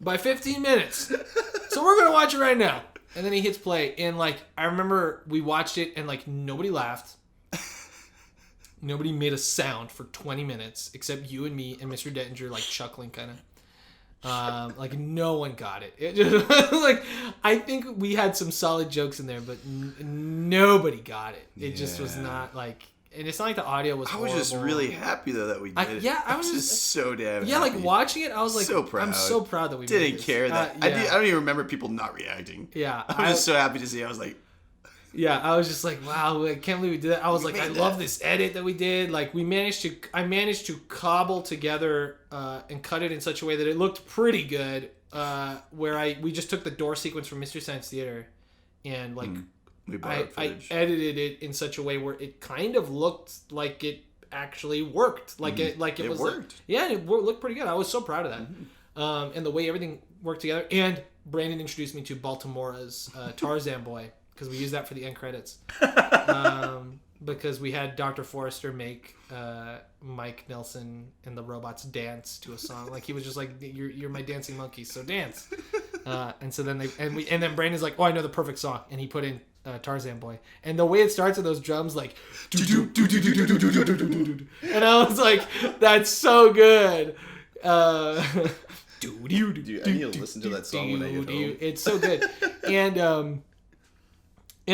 by 15 minutes. So we're gonna watch it right now. And then he hits play, and like I remember we watched it, and like nobody laughed, nobody made a sound for 20 minutes except you and me and Mr. Dettinger like chuckling kind of. Like no one got it. It just, like I think we had some solid jokes in there, but nobody got it. It just was not like. and it's not like the audio was horrible. I was just really happy though that we did it. I was just so damn yeah, happy. like watching it, I was like, so proud. I'm so proud that we didn't made this. care that I don't even remember people not reacting. Yeah, I was just so happy to see. I was like, yeah, I was just like, wow, I can't believe we did that. I was like, I love this edit that we did. Like I managed to cobble together and cut it in such a way that it looked pretty good. Where we just took the door sequence from Mystery Science Theater and like I edited it in such a way where it kind of looked like it actually worked. Like it was worked. It looked pretty good. I was so proud of that. And the way everything worked together. And Brandon introduced me to Baltimora's Tarzan Boy because we used that for the end credits. Because we had Dr. Forrester make Mike Nelson and the robots dance to a song. Like he was just like, "You're my dancing monkey, so dance." And so then then Brandon's like, "Oh, I know the perfect song," and he put in Tarzan Boy. And the way it starts with those drums, like, and I was like, "That's so good." Dude, I need to listen to that song when I get home. It's so good, and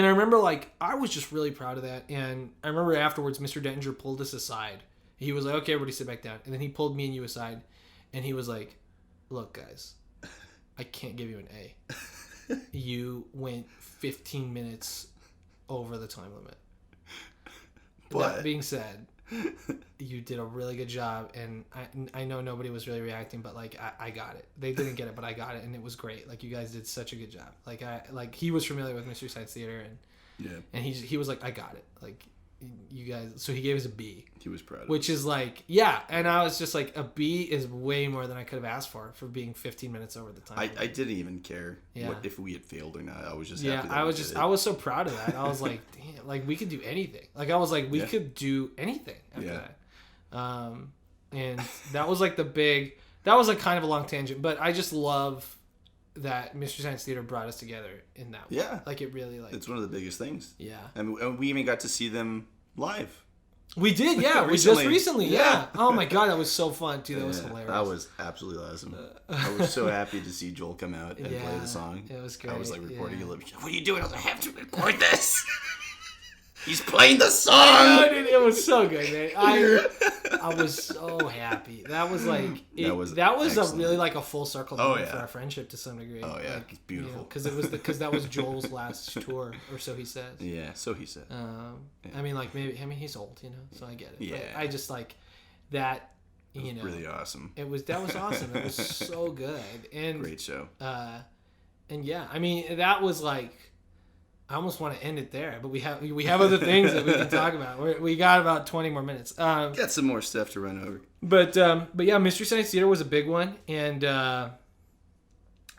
I remember, like, I was just really proud of that. And I remember afterwards, Mr. Dettinger pulled us aside. He was like, okay, everybody sit back down. And then he pulled me and you aside. And he was like, look, guys, I can't give you an A. You went 15 minutes over the time limit. But that being said, you did a really good job. And I know nobody was really reacting, but, like, I got it. They didn't get it, but I got it. And it was great. Like, you guys did such a good job. Like he was familiar with Mystery Science Theater. And he was like, I got it. Like, you guys. So he gave us a B. He was proud of which is like, yeah. And I was just like, a B is way more than I could have asked for being 15 minutes over the time. I didn't even care if we had failed or not. I was just happy I was so proud of that. I was like, damn, like we could do anything. Like I was like, we could do anything after that. And that was like that was like kind of a long tangent, but I just love that Mystery Science Theater brought us together in that way. Yeah. Like it really like it's one of the biggest things. Yeah. And we even got to see them live. We did, yeah. We just recently, yeah. Oh my god, that was so fun too. That was hilarious. That was absolutely awesome. I was so happy to see Joel come out and play the song. It was great. I was like recording it. What are you doing? I was like, I have to record this. He's playing the song. It was so good, man. I was so happy. That was like that was a really like a full circle moment for our friendship to some degree. Oh yeah, like, it's beautiful. Because that was Joel's last tour, or so he says. Yeah, so he said. I mean, like he's old, so I get it. Yeah. But I just like that. Really awesome. That was awesome. It was so good and great show. And yeah, I mean that was like. I almost want to end it there, but we have other things that we can talk about. We got about 20 more minutes. Got some more stuff to run over. But yeah, Mystery Science Theater was a big one, and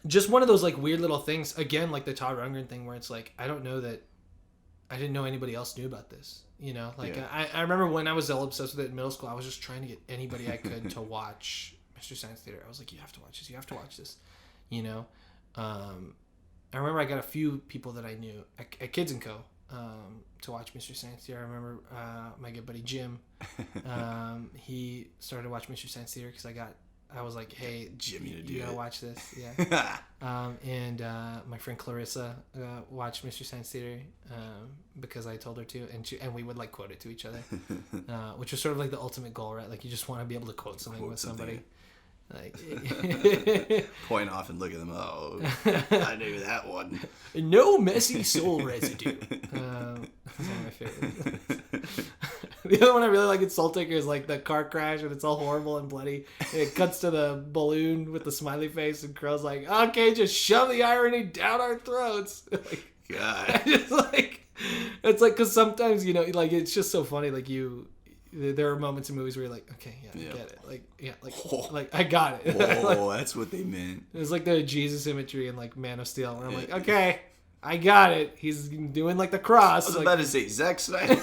just one of those like weird little things. Again, like the Todd Rundgren thing, where it's like I don't know that I didn't know anybody else knew about this. I remember when I was obsessed with it in middle school, I was just trying to get anybody I could to watch Mystery Science Theater. I was like, you have to watch this. You have to watch this. I remember I got a few people that I knew at Kids & Co. To watch Mystery Science Theater. I remember my good buddy Jim. He started to watch Mystery Science Theater because I was like, hey, Jim, you gotta watch this. Yeah. And my friend Clarissa watched Mystery Science Theater because I told her to, and we would like quote it to each other, which was sort of like the ultimate goal, right? Like you just want to be able to quote something with somebody. Like point off and look at them. Oh, I knew that one. No messy soul residue. That's one of my favorites. The other one I really like in Soul Taker is like the car crash and it's all horrible and bloody. And it cuts to the balloon with the smiley face and Crow's like, okay, just shove the irony down our throats. Like, God. It's like because sometimes like it's just so funny. Like there are moments in movies where you're like, okay, I get it. Like I got it. Oh, that's what they meant. It was like the Jesus imagery in like Man of Steel. And I'm like, okay, I got it. He's doing like the cross. I was about to say Zack Snyder.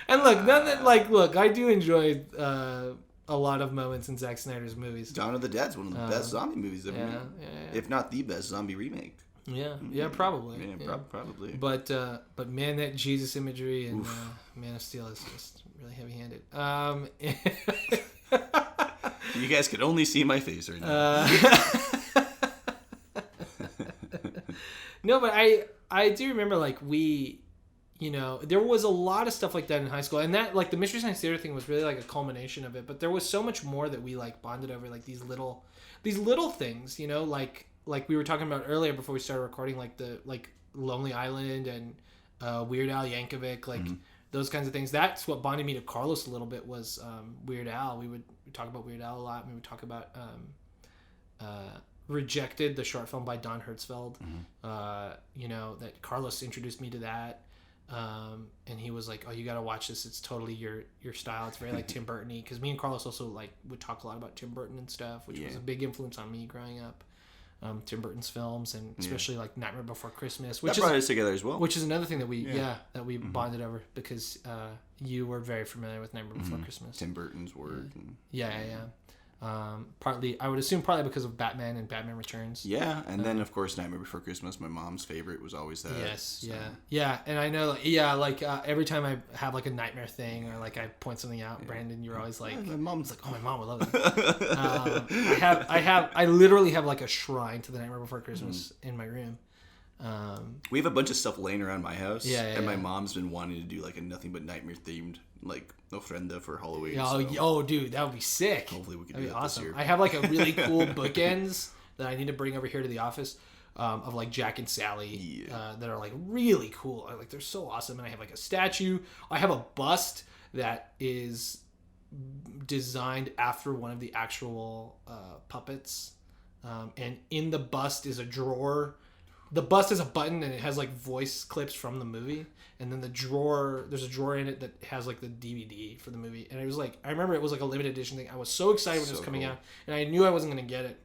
And look, I do enjoy a lot of moments in Zack Snyder's movies. Dawn of the Dead's one of the best zombie movies ever made. If not the best zombie remake. Yeah, probably. Probably. But man, that Jesus imagery in Man of Steel is just really heavy-handed. You guys could only see my face right now. No, but I do remember like we, there was a lot of stuff like that in high school, and that like the Mystery Science Theater thing was really like a culmination of it. But there was so much more that we like bonded over, like these little things, like we were talking about earlier before we started recording, like the Lonely Island and Weird Al Yankovic, like those kinds of things. That's what bonded me to Carlos a little bit was Weird Al. We would talk about Weird Al a lot. And we would talk about Rejected, the short film by Don Hertzfeld. That Carlos introduced me to that. And he was like, "Oh, you got to watch this. It's totally your style. It's very like Tim Burton-y." Because me and Carlos also like would talk a lot about Tim Burton and stuff, which was a big influence on me growing up. Tim Burton's films, and especially like Nightmare Before Christmas, which brought us together as well. Which is another thing that we bonded over, because you were very familiar with Nightmare Before Christmas. Tim Burton's work. Yeah. Partly, I would assume probably because of Batman and Batman Returns. Yeah, and then of course Nightmare Before Christmas, my mom's favorite, was always that. Yes, so. And I know, every time I have like a nightmare thing or like I point something out, Brandon, you're always like, my mom's like, "Oh, my mom would love it." I literally have like a shrine to the Nightmare Before Christmas in my room. We have a bunch of stuff laying around my house, and my yeah. mom's been wanting to do like a nothing but nightmare themed like ofrenda for Halloween. Dude, that would be sick. Hopefully we can do that awesome. this year. I have like a really cool bookends that I need to bring over here to the office of like Jack and Sally that are like really cool. Like they're so awesome, and I have like a statue. I have a bust that is designed after one of the actual puppets, and in the bust is a drawer. The bust is a button, and it has like voice clips from the movie, and then there's a drawer in it that has like the DVD for the movie. And it was like, I remember it was like a limited edition thing. I was so excited when it was coming out, and I knew I wasn't going to get it.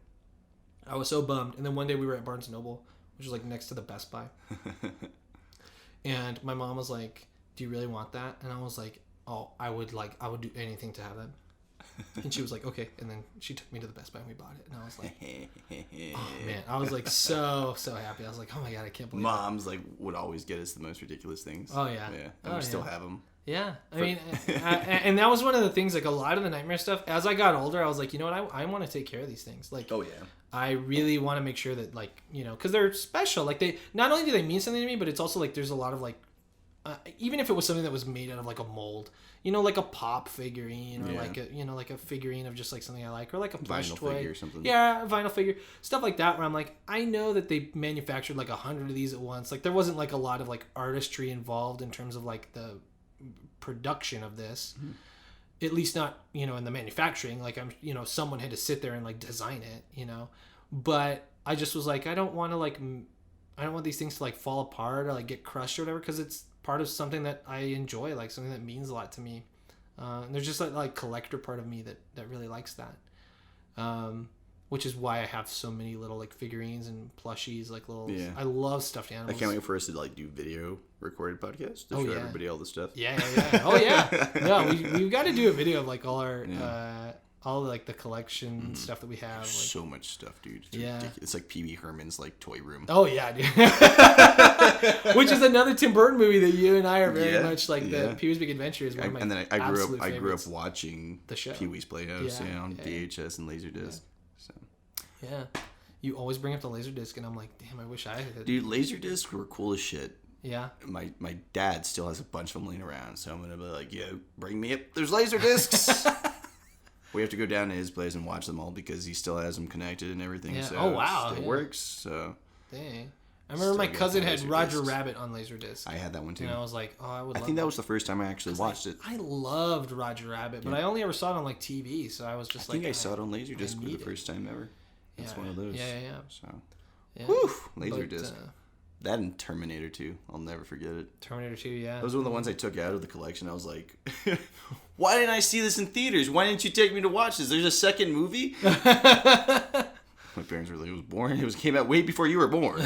I was so bummed. And then one day we were at Barnes & Noble, which was like next to the Best Buy. And my mom was like, "Do you really want that?" And I was like, "Oh, I would do anything to have that." And she was like, "Okay." And then she took me to the Best Buy and we bought it. And I was like, oh man, I was like so happy. I was like, "Oh my God, I can't believe it." Moms like would always get us the most ridiculous things. Oh yeah. And we still have them. Yeah. I mean, and that was one of the things, like a lot of the nightmare stuff, as I got older, I was like, you know what, I want to take care of these things. Like, oh yeah. I really want to make sure that, like, because they're special. Like, they, not only do they mean something to me, but it's also like there's a lot of like, even if it was something that was made out of like a mold, like a pop figurine or like a figurine of just like something I like, or like a plush toy figure or something. Yeah, a vinyl figure, stuff like that, where I'm like, I know that they manufactured like 100 of these at once. Like there wasn't like a lot of like artistry involved in terms of like the production of this, at least not in the manufacturing. Like I'm someone had to sit there and like design it, but I just was like, I don't want these things to like fall apart or like get crushed or whatever, because it's part of something that I enjoy, like something that means a lot to me. And there's just like collector part of me that really likes that, which is why I have so many little like figurines and plushies, like little. Yeah. I love stuffed animals. I can't wait for us to like do video recorded podcasts to show everybody all the stuff. Yeah. Oh yeah. No, we've got to do a video of like all our all like the collection stuff that we have. Like, so much stuff, dude. It's ridiculous. It's like Pee Wee Herman's like toy room. Oh yeah, dude. Which is another Tim Burton movie that you and I are very much like. The Pee Wee's Big Adventure is one of my and then I grew up watching the show. Pee Wee's Playhouse on VHS and Laserdisc. So yeah, you always bring up the Laserdisc, and I'm like, damn, I wish I had. Dude, Laserdiscs were cool as shit. Yeah. My dad still has a bunch of them laying around, so I'm gonna be like, yo, bring me up. There's Laserdiscs. We have to go down to his place and watch them all because he still has them connected and everything. Yeah. So oh wow, it still works. So dang. I remember my cousin had Roger Rabbit on Laserdisc. I had that one too. And I was like, oh, I would love think that was the first time I actually watched it. I loved Roger Rabbit, but I only ever saw it on like TV, so I was just I think I saw it on Laserdisc for the first time ever. It's one of those. Yeah. So, whew, Laserdisc. That and Terminator 2. I'll never forget it. Terminator 2, yeah. Those were the ones I took out of the collection. I was like, why didn't I see this in theaters? Why didn't you take me to watch this? There's a second movie? My parents were like, it came out way before you were born.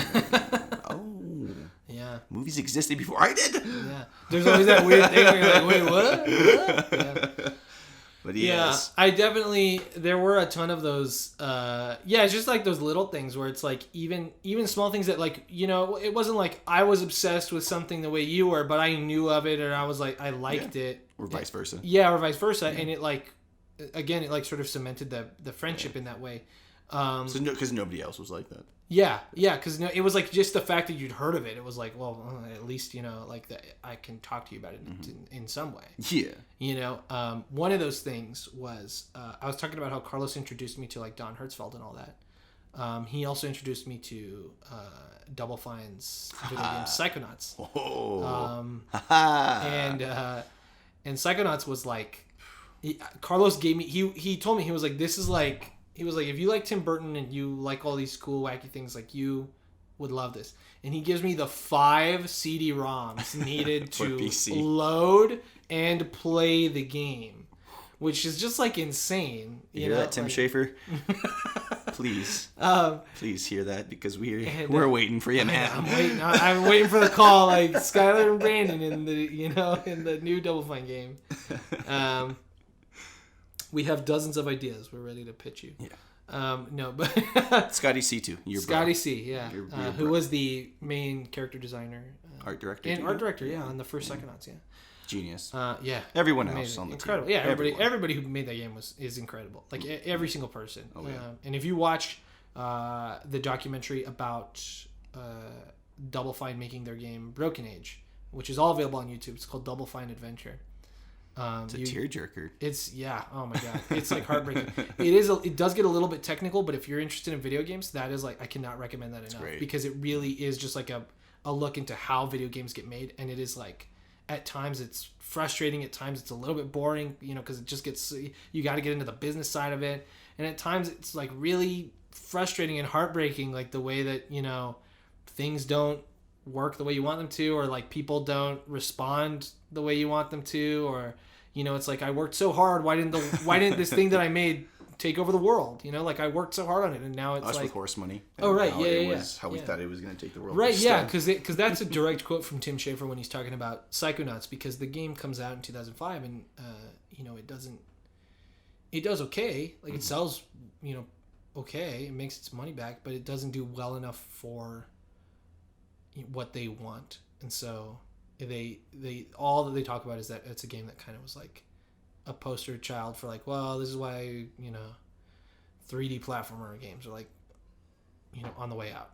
Oh. Yeah. Movies existed before I did? Yeah. There's always that weird thing where you're like, wait, what? Yeah. But yes. Yeah, I definitely, there were a ton of those, it's just like those little things where it's like, even small things that like, it wasn't like I was obsessed with something the way you were, but I knew of it and I was like, I liked it. Or vice versa. Yeah, or vice versa. Yeah. And it like, again, it like sort of cemented the friendship in that way. Because nobody else was like that. Yeah, because it was like just the fact that you'd heard of it. It was like, well, at least like that I can talk to you about it in some way. Yeah. One of those things was I was talking about how Carlos introduced me to like Don Hertzfeldt and all that. He also introduced me to Double Fine's video game Psychonauts. And Psychonauts was like, Carlos gave me. He told me, he was like, this is like. He was like, if you like Tim Burton and you like all these cool, wacky things, like you would love this. And he gives me the 5 CD-ROMs needed to load and play the game, which is just like insane. You hear that, Tim Schafer? Please hear that, because we're waiting for you, man. I'm waiting for the call, like Skyler and Brandon in the new Double Fine game. We have dozens of ideas. We're ready to pitch you. Yeah. No, but Scotty C2, Scotty C, yeah, who was the main character designer, art director, on the first Psychonauts, yeah. Genius. Yeah. Everyone amazing. else on the incredible. team. Yeah, everybody who made that game is incredible. Like every single person. Oh, yeah. And if you watch the documentary about Double Fine making their game Broken Age, which is all available on YouTube, it's called Double Fine Adventure. It's a tearjerker. Oh my god, it's like heartbreaking. It does get a little bit technical, but if you're interested in video games, that is like, I cannot recommend that enough, because it really is just like a look into how video games get made, and it is like, at times it's frustrating, at times it's a little bit boring, because it just gets, you got to get into the business side of it, and at times it's like really frustrating and heartbreaking, like the way that things don't work the way you want them to, or like people don't respond the way you want them to, or it's like, I worked so hard, why didn't this thing that I made take over the world? Like I worked so hard on it, and now it's us like with horse money. Oh right, How we thought it was going to take the world. Right, yeah, because that's a direct quote from Tim Schafer when he's talking about Psychonauts, because the game comes out in 2005, and it does okay, like it sells okay, it makes its money back, but it doesn't do well enough for what they want, and so they all that they talk about is that it's a game that kind of was like a poster child for like, well, this is why 3D platformer games are like on the way out.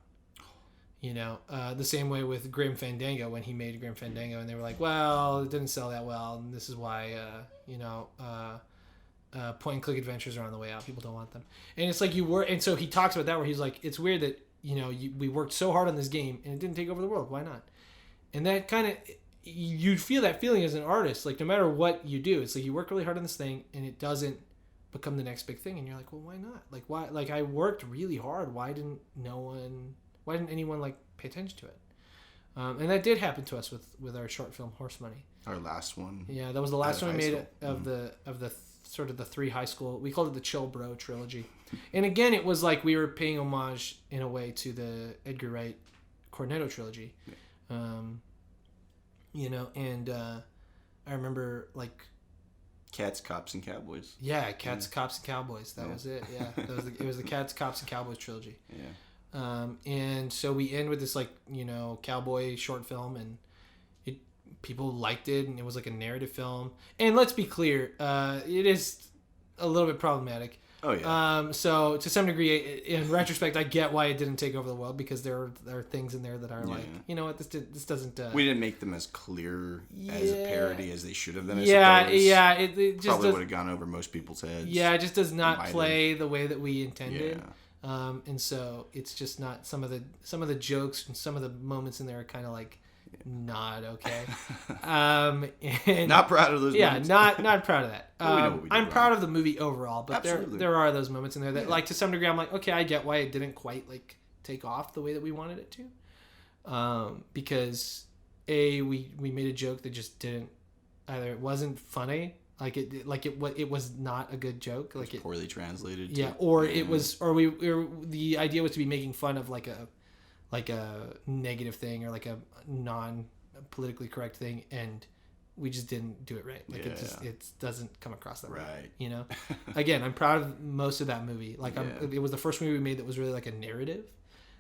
The same way with Grim Fandango, when he made Grim Fandango, and they were like, well, it didn't sell that well, and this is why point and click adventures are on the way out. People don't want them, and it's like and so he talks about that, where he's like, it's weird that we worked so hard on this game and it didn't take over the world. Why not? And that kind of, you feel that feeling as an artist, like no matter what you do, it's like you work really hard on this thing and it doesn't become the next big thing, and you're like, well, why not? Like, why? Like, I worked really hard. Why didn't anyone like pay attention to it? And that did happen to us with our short film Horse Money. Our last one. Yeah, that was the last one we made of the sort of the 3 high school. We called it the Chill Bro trilogy. And again, it was like we were paying homage in a way to the Edgar Wright Cornetto trilogy. Yeah. And I remember like Cats, Cops, and Cowboys. Yeah, Cats, Cops, and Cowboys. That was it. Yeah, it was the Cats, Cops, and Cowboys trilogy. Yeah. And so we end with this like cowboy short film, and people liked it, and it was like a narrative film. And let's be clear, it is a little bit problematic. Oh yeah. So to some degree, in retrospect, I get why it didn't take over the world, because there are things in there that are like, what, this doesn't. We didn't make them as clear as a parody as they should have been. Yeah. It just probably would have gone over most people's heads. Yeah, it just does not play the way that we intended. Yeah. And so it's just not, some of the jokes and some of the moments in there are kind of like not okay. And not proud of those moments. not proud of that. I'm wrong. proud of the movie overall, but Absolutely. there are those moments in there that like, to some degree, I'm like, okay, I get why it didn't quite like take off the way that we wanted it to. Because we made a joke that just didn't, either it wasn't funny, it was not a good joke, like it poorly translated. The idea was to be making fun of like a negative thing, or like a non-politically correct thing, and we just didn't do it right. Like it doesn't come across that way. Again, I'm proud of most of that movie. Like it was the first movie we made that was really like a narrative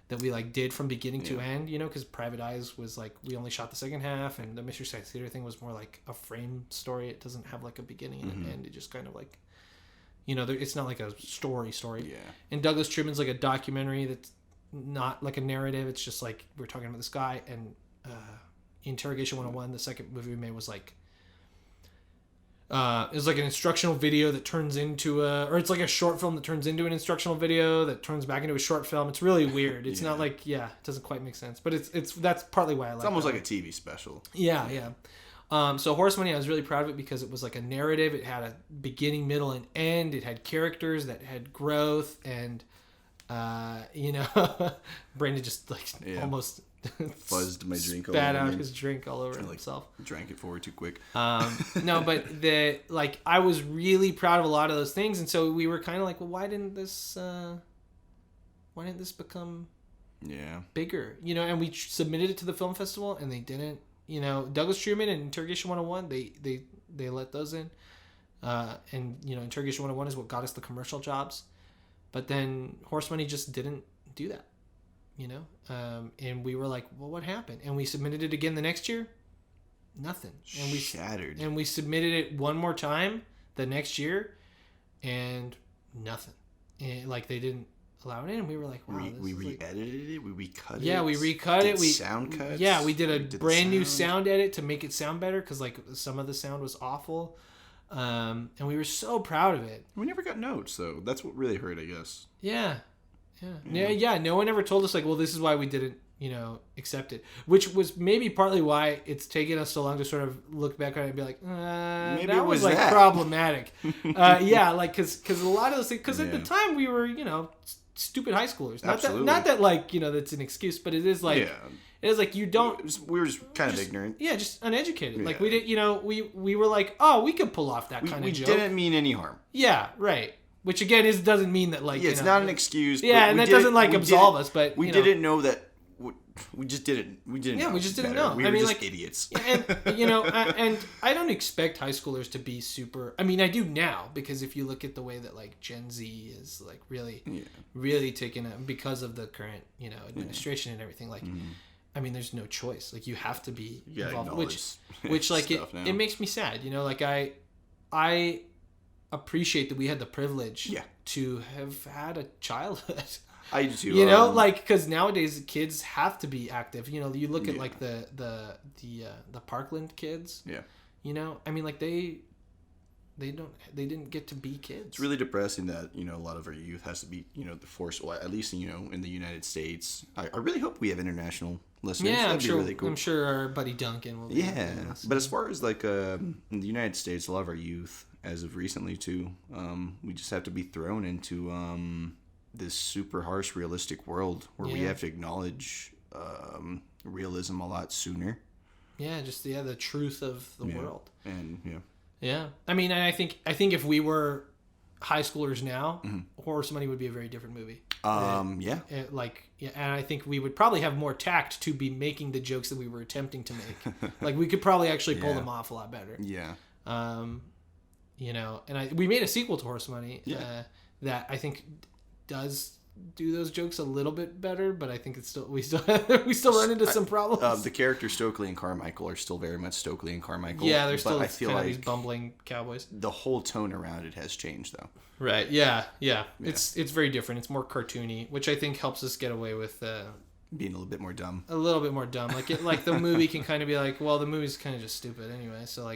that we like did from beginning to end. Because Private Eyes was like, we only shot the second half, and the Mystery Science Theater thing was more like a frame story. It doesn't have like a beginning and an end. It just kind of like, it's not like a story. Yeah. And Douglas Truman's like a documentary that's not like a narrative. It's just like we're talking about this guy. And Interrogation 101, the second movie we made, was like it was like an instructional video that turns into or it's like a short film that turns into an instructional video that turns back into a short film. It's really weird. It's not like, it doesn't quite make sense, but it's that's partly why I like it. It's almost like a TV special. Yeah. So Horse Money, I was really proud of it because it was like a narrative. It had a beginning, middle, and end. It had characters that had growth, and Brandon just like almost fuzzed my drink all spat over out me. his drink all over himself. Drank it forward too quick. No, but I was really proud of a lot of those things, and so we were kind of like, well, why didn't this become bigger? And we submitted it to the film festival, and they didn't. Douglas Truman and Interrogation 101, they let those in, and Interrogation 101 is what got us the commercial jobs, but then Horse Money just didn't do that. And we were like, well, what happened? And we submitted it again the next year. Nothing. And we shattered. And we submitted it one more time the next year, and nothing. And they didn't allow it in. And we were like, wow. We re-edited it. We recut it. Yeah, we recut it. We sound cuts. Yeah, we did a brand new sound edit to make it sound better because some of the sound was awful. And we were so proud of it. We never got notes though. That's what really hurt, I guess. Yeah. No one ever told us well, this is why we didn't, accept it, which was maybe partly why it's taken us so long to sort of look back on it and be like, maybe that was that. Problematic. Because a lot of those things, because at the time we were, stupid high schoolers. Not that that's an excuse, but it is like, it is like you don't. We were just kind of ignorant. Yeah, just uneducated. Yeah. We didn't, we were like, oh, we could pull off that kind of joke. We didn't mean any harm. Yeah, right. Which again doesn't mean that it's not an excuse. Yeah, and that doesn't absolve us. But we didn't know that. We just didn't. We didn't. Yeah, we just didn't know. We were just idiots. And and I don't expect high schoolers to be super. I mean, I do now because if you look at the way that Gen Z is really taken it because of the current administration and everything. I mean, there's no choice. You have to be involved. Which it makes me sad. I appreciate that we had the privilege to have had a childhood. I do too. Because nowadays kids have to be active. You look at the Parkland kids. Yeah. I mean, they didn't get to be kids. It's really depressing that a lot of our youth has to be the force. Well, at least in the United States. I really hope we have international listeners. Yeah, That'd be really cool. I'm sure our buddy Duncan will be. Yeah, but as far as in the United States, a lot of our youth, as of recently too, we just have to be thrown into this super harsh, realistic world where we have to acknowledge realism a lot sooner. Yeah, just the truth of the world. And yeah. I mean, I think if we were high schoolers now, Horse Money would be a very different movie. And I think we would probably have more tact to be making the jokes that we were attempting to make. We could probably actually pull them off a lot better. Yeah. We made a sequel to Horse Money that I think does do those jokes a little bit better, but I think we still run into some problems. The characters Stokely and Carmichael are still very much Stokely and Carmichael. Yeah, they're still these bumbling cowboys. The whole tone around it has changed, though. Right? Yeah. It's very different. It's more cartoony, which I think helps us get away with being a little bit more dumb. A little bit more dumb. The movie can kind of be well, the movie's kind of just stupid anyway. So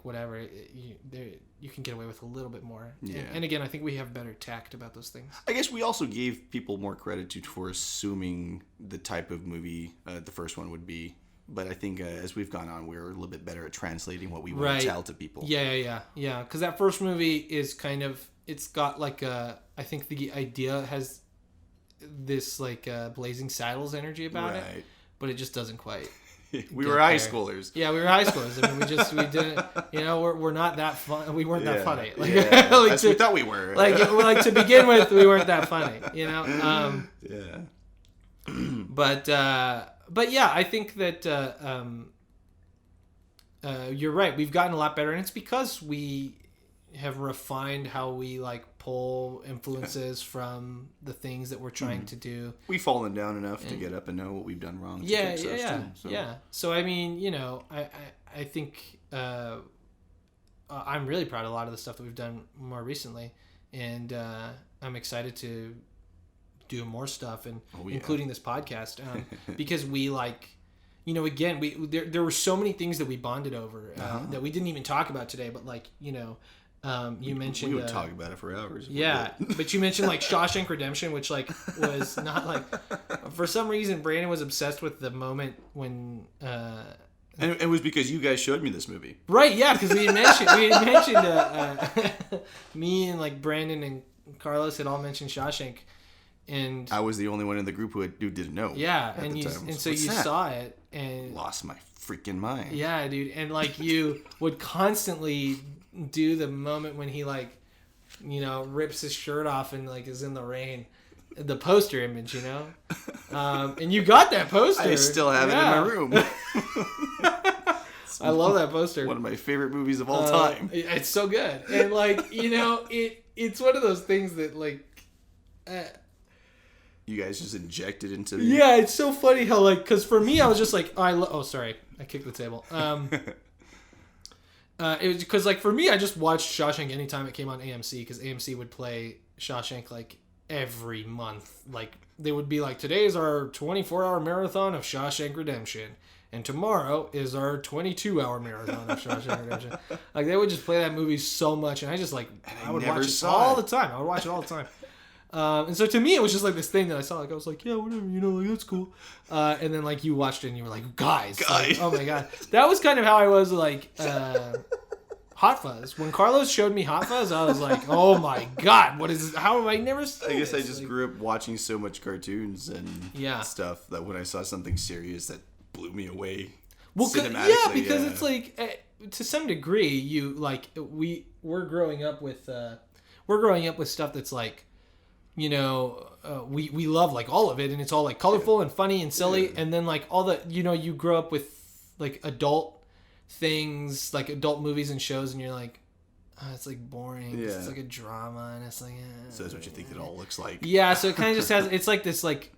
whatever, you can get away with a little bit more. Yeah. And again, I think we have better tact about those things. I guess we also gave people more credit for assuming the type of movie the first one would be. But I think as we've gone on, we're a little bit better at translating what we want to tell to people. Yeah. Because that first movie is kind of, it's got I think the idea has this Blazing Saddles energy about it, but it just doesn't quite. We were high schoolers. Yeah, we were high schoolers. I mean, we didn't, we're not that fun. We weren't that funny. We thought we were. To begin with, we weren't that funny, Yeah. But yeah, I think that you're right. We've gotten a lot better, and it's because we have refined how we pull influences from the things that we're trying to do. We've fallen down enough to get up and know what we've done wrong. Yeah. So I mean, I think I'm really proud of a lot of the stuff that we've done more recently, and I'm excited to doing more stuff and including this podcast because we like, you know, again, there were so many things that we bonded over that we didn't even talk about today, but like, you know, you mentioned... We would talk about it for hours. Yeah, but you mentioned like Shawshank Redemption, which like was not like... For some reason, Brandon was obsessed with the moment when... And it was because you guys showed me this movie. Right, yeah, because we had mentioned me and like Brandon and Carlos had all mentioned Shawshank, and I was the only one in the group who didn't know. Yeah, and so you saw it and lost my freaking mind. Yeah, dude, and like you would constantly do the moment when he like, you know, rips his shirt off and like is in the rain. The poster image, you know? And you got that poster. I still have it in my room. I love that poster. One of my favorite movies of all time. It's so good. And like, you know, it's one of those things that like... you guys just injected into me. Yeah, it's so funny how like... Because for me, I was just like... Oh, sorry. I kicked the table. It was because like for me, I just watched Shawshank anytime it came on AMC because AMC would play Shawshank like every month. Like they would be like, today is our 24-hour marathon of Shawshank Redemption, and tomorrow is our 22-hour marathon of Shawshank Redemption. Like they would just play that movie so much, and I just like I would watch it all the time. I would watch it all the time. And so to me, it was just like this thing that I saw. Like I was like, yeah, whatever, you know, like that's cool. And then like you watched it, and you were like, guys. Like, oh my god, that was kind of how I was like. Hot Fuzz. When Carlos showed me Hot Fuzz, I was like, "Oh my god, what is this? How have I never seen I guess this?" I just grew up watching so much cartoons and stuff that when I saw something serious that blew me away. Well, yeah, because it's like to some degree, you like we're growing up with stuff that's like, you know, we love like all of it, and it's all like colorful and funny and silly, and then like all the, you know, you grow up with like adult things, like adult movies and shows, and you're like, oh, it's like boring. Yeah. It's like a drama, and it's like... so that's what you think it all looks like. Yeah, so it kind of just has... It's like this, like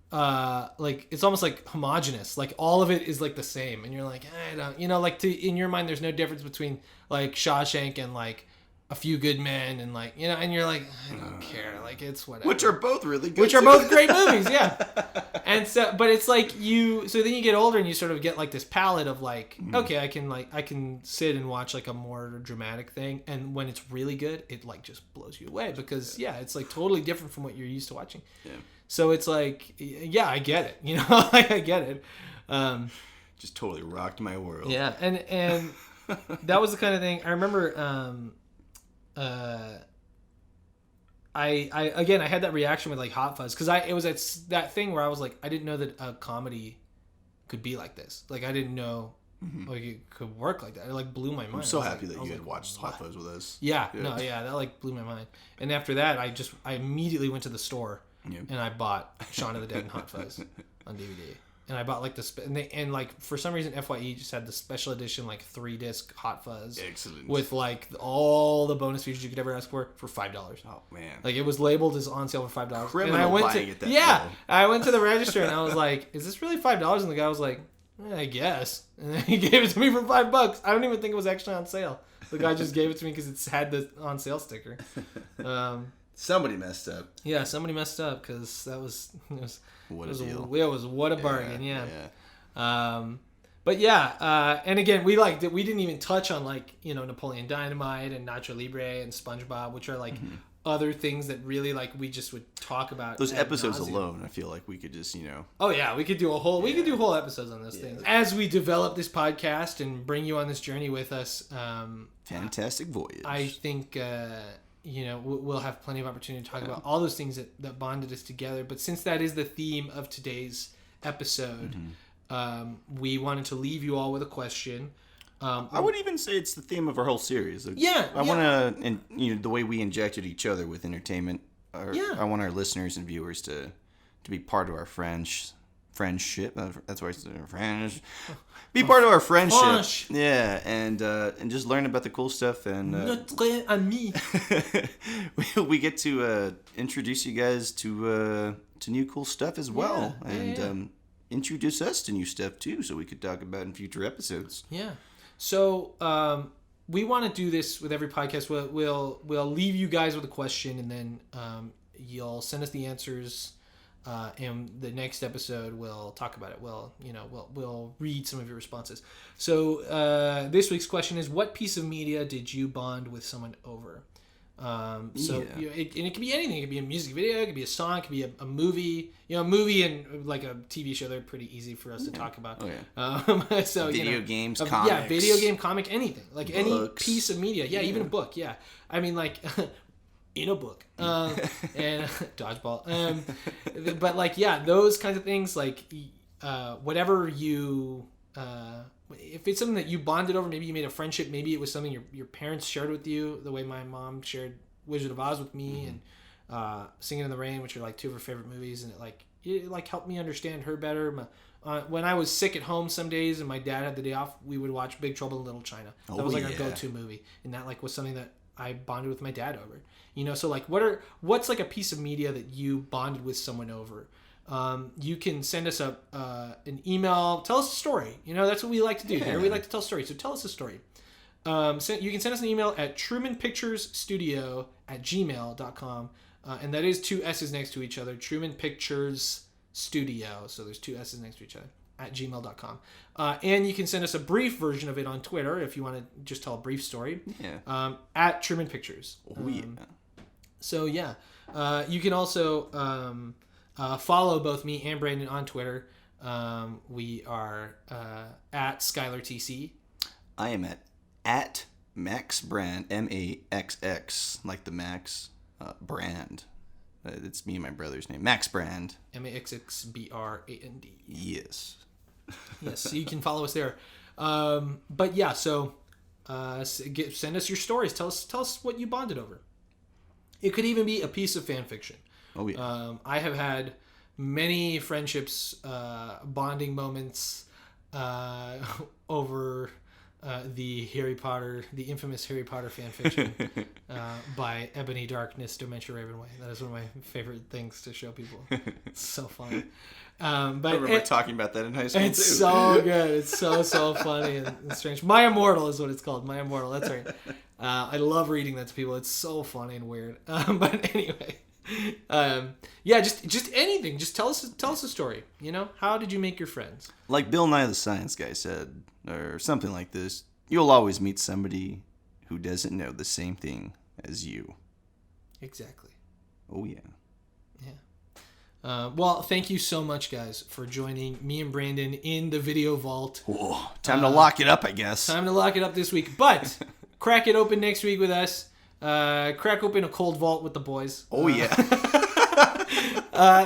it's almost like homogenous. Like all of it is like the same, and you're like, I don't... You know, like in your mind, there's no difference between like Shawshank and like A Few Good Men, and like, you know, and you're like, I don't care. Like it's whatever. Which are both really good. Which are both great movies, yeah. And so, but it's like so then you get older and you sort of get like this palette of like, okay, I can sit and watch like a more dramatic thing, and when it's really good, it like just blows you away because it's like totally different from what you're used to watching. Yeah. So it's like, yeah, I get it. You know, like I get it. Just totally rocked my world. Yeah, and that was the kind of thing I remember. I had that reaction with like Hot Fuzz because it was that thing where I was like, I didn't know that a comedy could be like this. Like I didn't know like it could work like that. It like blew my mind. I'm so happy that you had watched Hot Fuzz with us. Yeah, that like blew my mind. And after that, I immediately went to the store and I bought Shaun of the Dead and Hot Fuzz on DVD. And I bought like and like for some reason FYE just had the special edition like 3-disc Hot Fuzz. Excellent. With like all the bonus features you could ever ask for $5. Oh man! Like it was labeled as on sale for $5. Criminal and I went buying it that low. I went to the register and I was like, "Is this really $5?" And the guy was like, "I guess." And then he gave it to me for $5. I don't even think it was actually on sale. The guy just gave it to me because it's had the on sale sticker. Somebody messed up. Yeah, somebody messed up because it was what a deal. It was what a bargain, yeah. But yeah, and again, we didn't even touch on like, you know, Napoleon Dynamite and Nacho Libre and SpongeBob, which are like other things that really like we just would talk about. Those episodes alone, I feel like we could just, you know. Oh yeah, we could do whole episodes on those things as we develop this podcast and bring you on this journey with us. Fantastic voyage. I think. You know, we'll have plenty of opportunity to talk about all those things that bonded us together. But since that is the theme of today's episode, we wanted to leave you all with a question. I would even say it's the theme of our whole series. I want to, and you know, the way we injected each other with entertainment. I want our listeners and viewers to be part of our friendship. That's why I said French. Be part of our friendship. French. Yeah, and just learn about the cool stuff. And notre ami. we get to introduce you guys to new cool stuff as well, introduce us to new stuff too, so we could talk about in future episodes. Yeah. So we want to do this with every podcast. We'll leave you guys with a question, and then you'll send us the answers. And the next episode we'll talk about it. We'll read some of your responses. So this week's question is, what piece of media did you bond with someone over? It can be anything. It could be a music video. It could be a song. It could be a movie. A movie and like a TV show. They're pretty easy for us to talk about. Video games, comics. Yeah, video game, comic, anything. Like books. Any piece of media. Yeah, even a book. Yeah, I mean like. In a book, and dodgeball, but like those kinds of things, like whatever you, if it's something that you bonded over, maybe you made a friendship, maybe it was something your parents shared with you, the way my mom shared Wizard of Oz with me, and Singing in the Rain, which are like two of her favorite movies, and it helped me understand her better. When I was sick at home some days and my dad had the day off, we would watch Big Trouble in Little China. That was like our go-to movie, and that like was something that I bonded with my dad over. So like what's like a piece of media that you bonded with someone over? You can send us an email. Tell us a story. That's what we like to do here. We like to tell stories. So tell us a story. You can send us an email at trumanpicturesstudio@gmail.com. And that is 2 S's next to each other. Truman Pictures Studio. So there's 2 S's next to each other at gmail.com. And you can send us a brief version of it on Twitter if you want to just tell a brief story. Yeah. At Truman Pictures. So yeah, you can also follow both me and Brandon on Twitter. We are at Skyler TC. I am at Max Brand, MAXX, like the Max brand. It's me and my brother's name, Max Brand. MAXXBRAND. Yes. Yes, so you can follow us there. But yeah, so send us your stories. Tell us what you bonded over. It could even be a piece of fan fiction. Oh yeah. I have had many friendships, bonding moments over the infamous Harry Potter fan fiction by Ebony Darkness, Dementia Ravenway. That is one of my favorite things to show people. It's so funny. But I remember talking about that in high school. It's too. so good. It's so funny and strange. My Immortal is what it's called. My Immortal. That's right. I love reading that to people. It's so funny and weird. But anyway, just anything. Just tell us a story. How did you make your friends? Like Bill Nye the Science Guy said, or something like this. You'll always meet somebody who doesn't know the same thing as you. Exactly. Oh yeah. Well, thank you so much, guys, for joining me and Brandon in the video vault. Whoa, time to lock it up, I guess. Time to lock it up this week. But crack it open next week with us. Crack open a cold vault with the boys. Oh, yeah.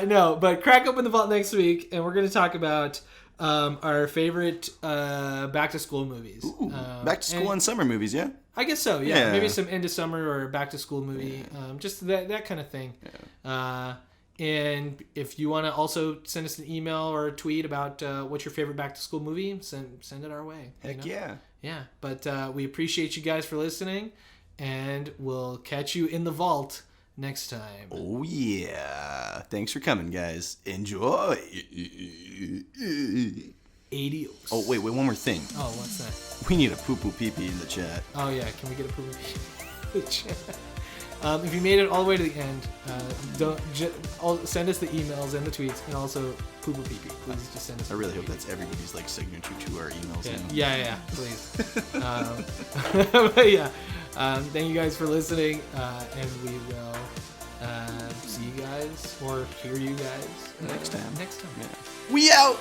No, but crack open the vault next week, and we're going to talk about our favorite back-to-school movies. Ooh, back-to-school and summer movies, yeah? I guess so, yeah. Maybe some end-of-summer or back-to-school movie. Yeah. Just that kind of thing. Yeah. And if you want to also send us an email or a tweet about what's your favorite back-to-school movie, send it our way. Heck yeah. Yeah, but we appreciate you guys for listening, and we'll catch you in the vault next time. Oh, yeah. Thanks for coming, guys. Enjoy. Adios. Oh, wait, one more thing. Oh, what's that? We need a poo-poo pee-pee in the chat. Oh, yeah. Can we get a poo-poo pee-pee in the chat? If you made it all the way to the end, send us the emails and the tweets, and also poo-poo pee-pee. Please just send us. I really hope that's everybody's signature to our emails. Yeah, please. But yeah, thank you guys for listening, and we will see you guys or hear you guys next time. Yeah. We out.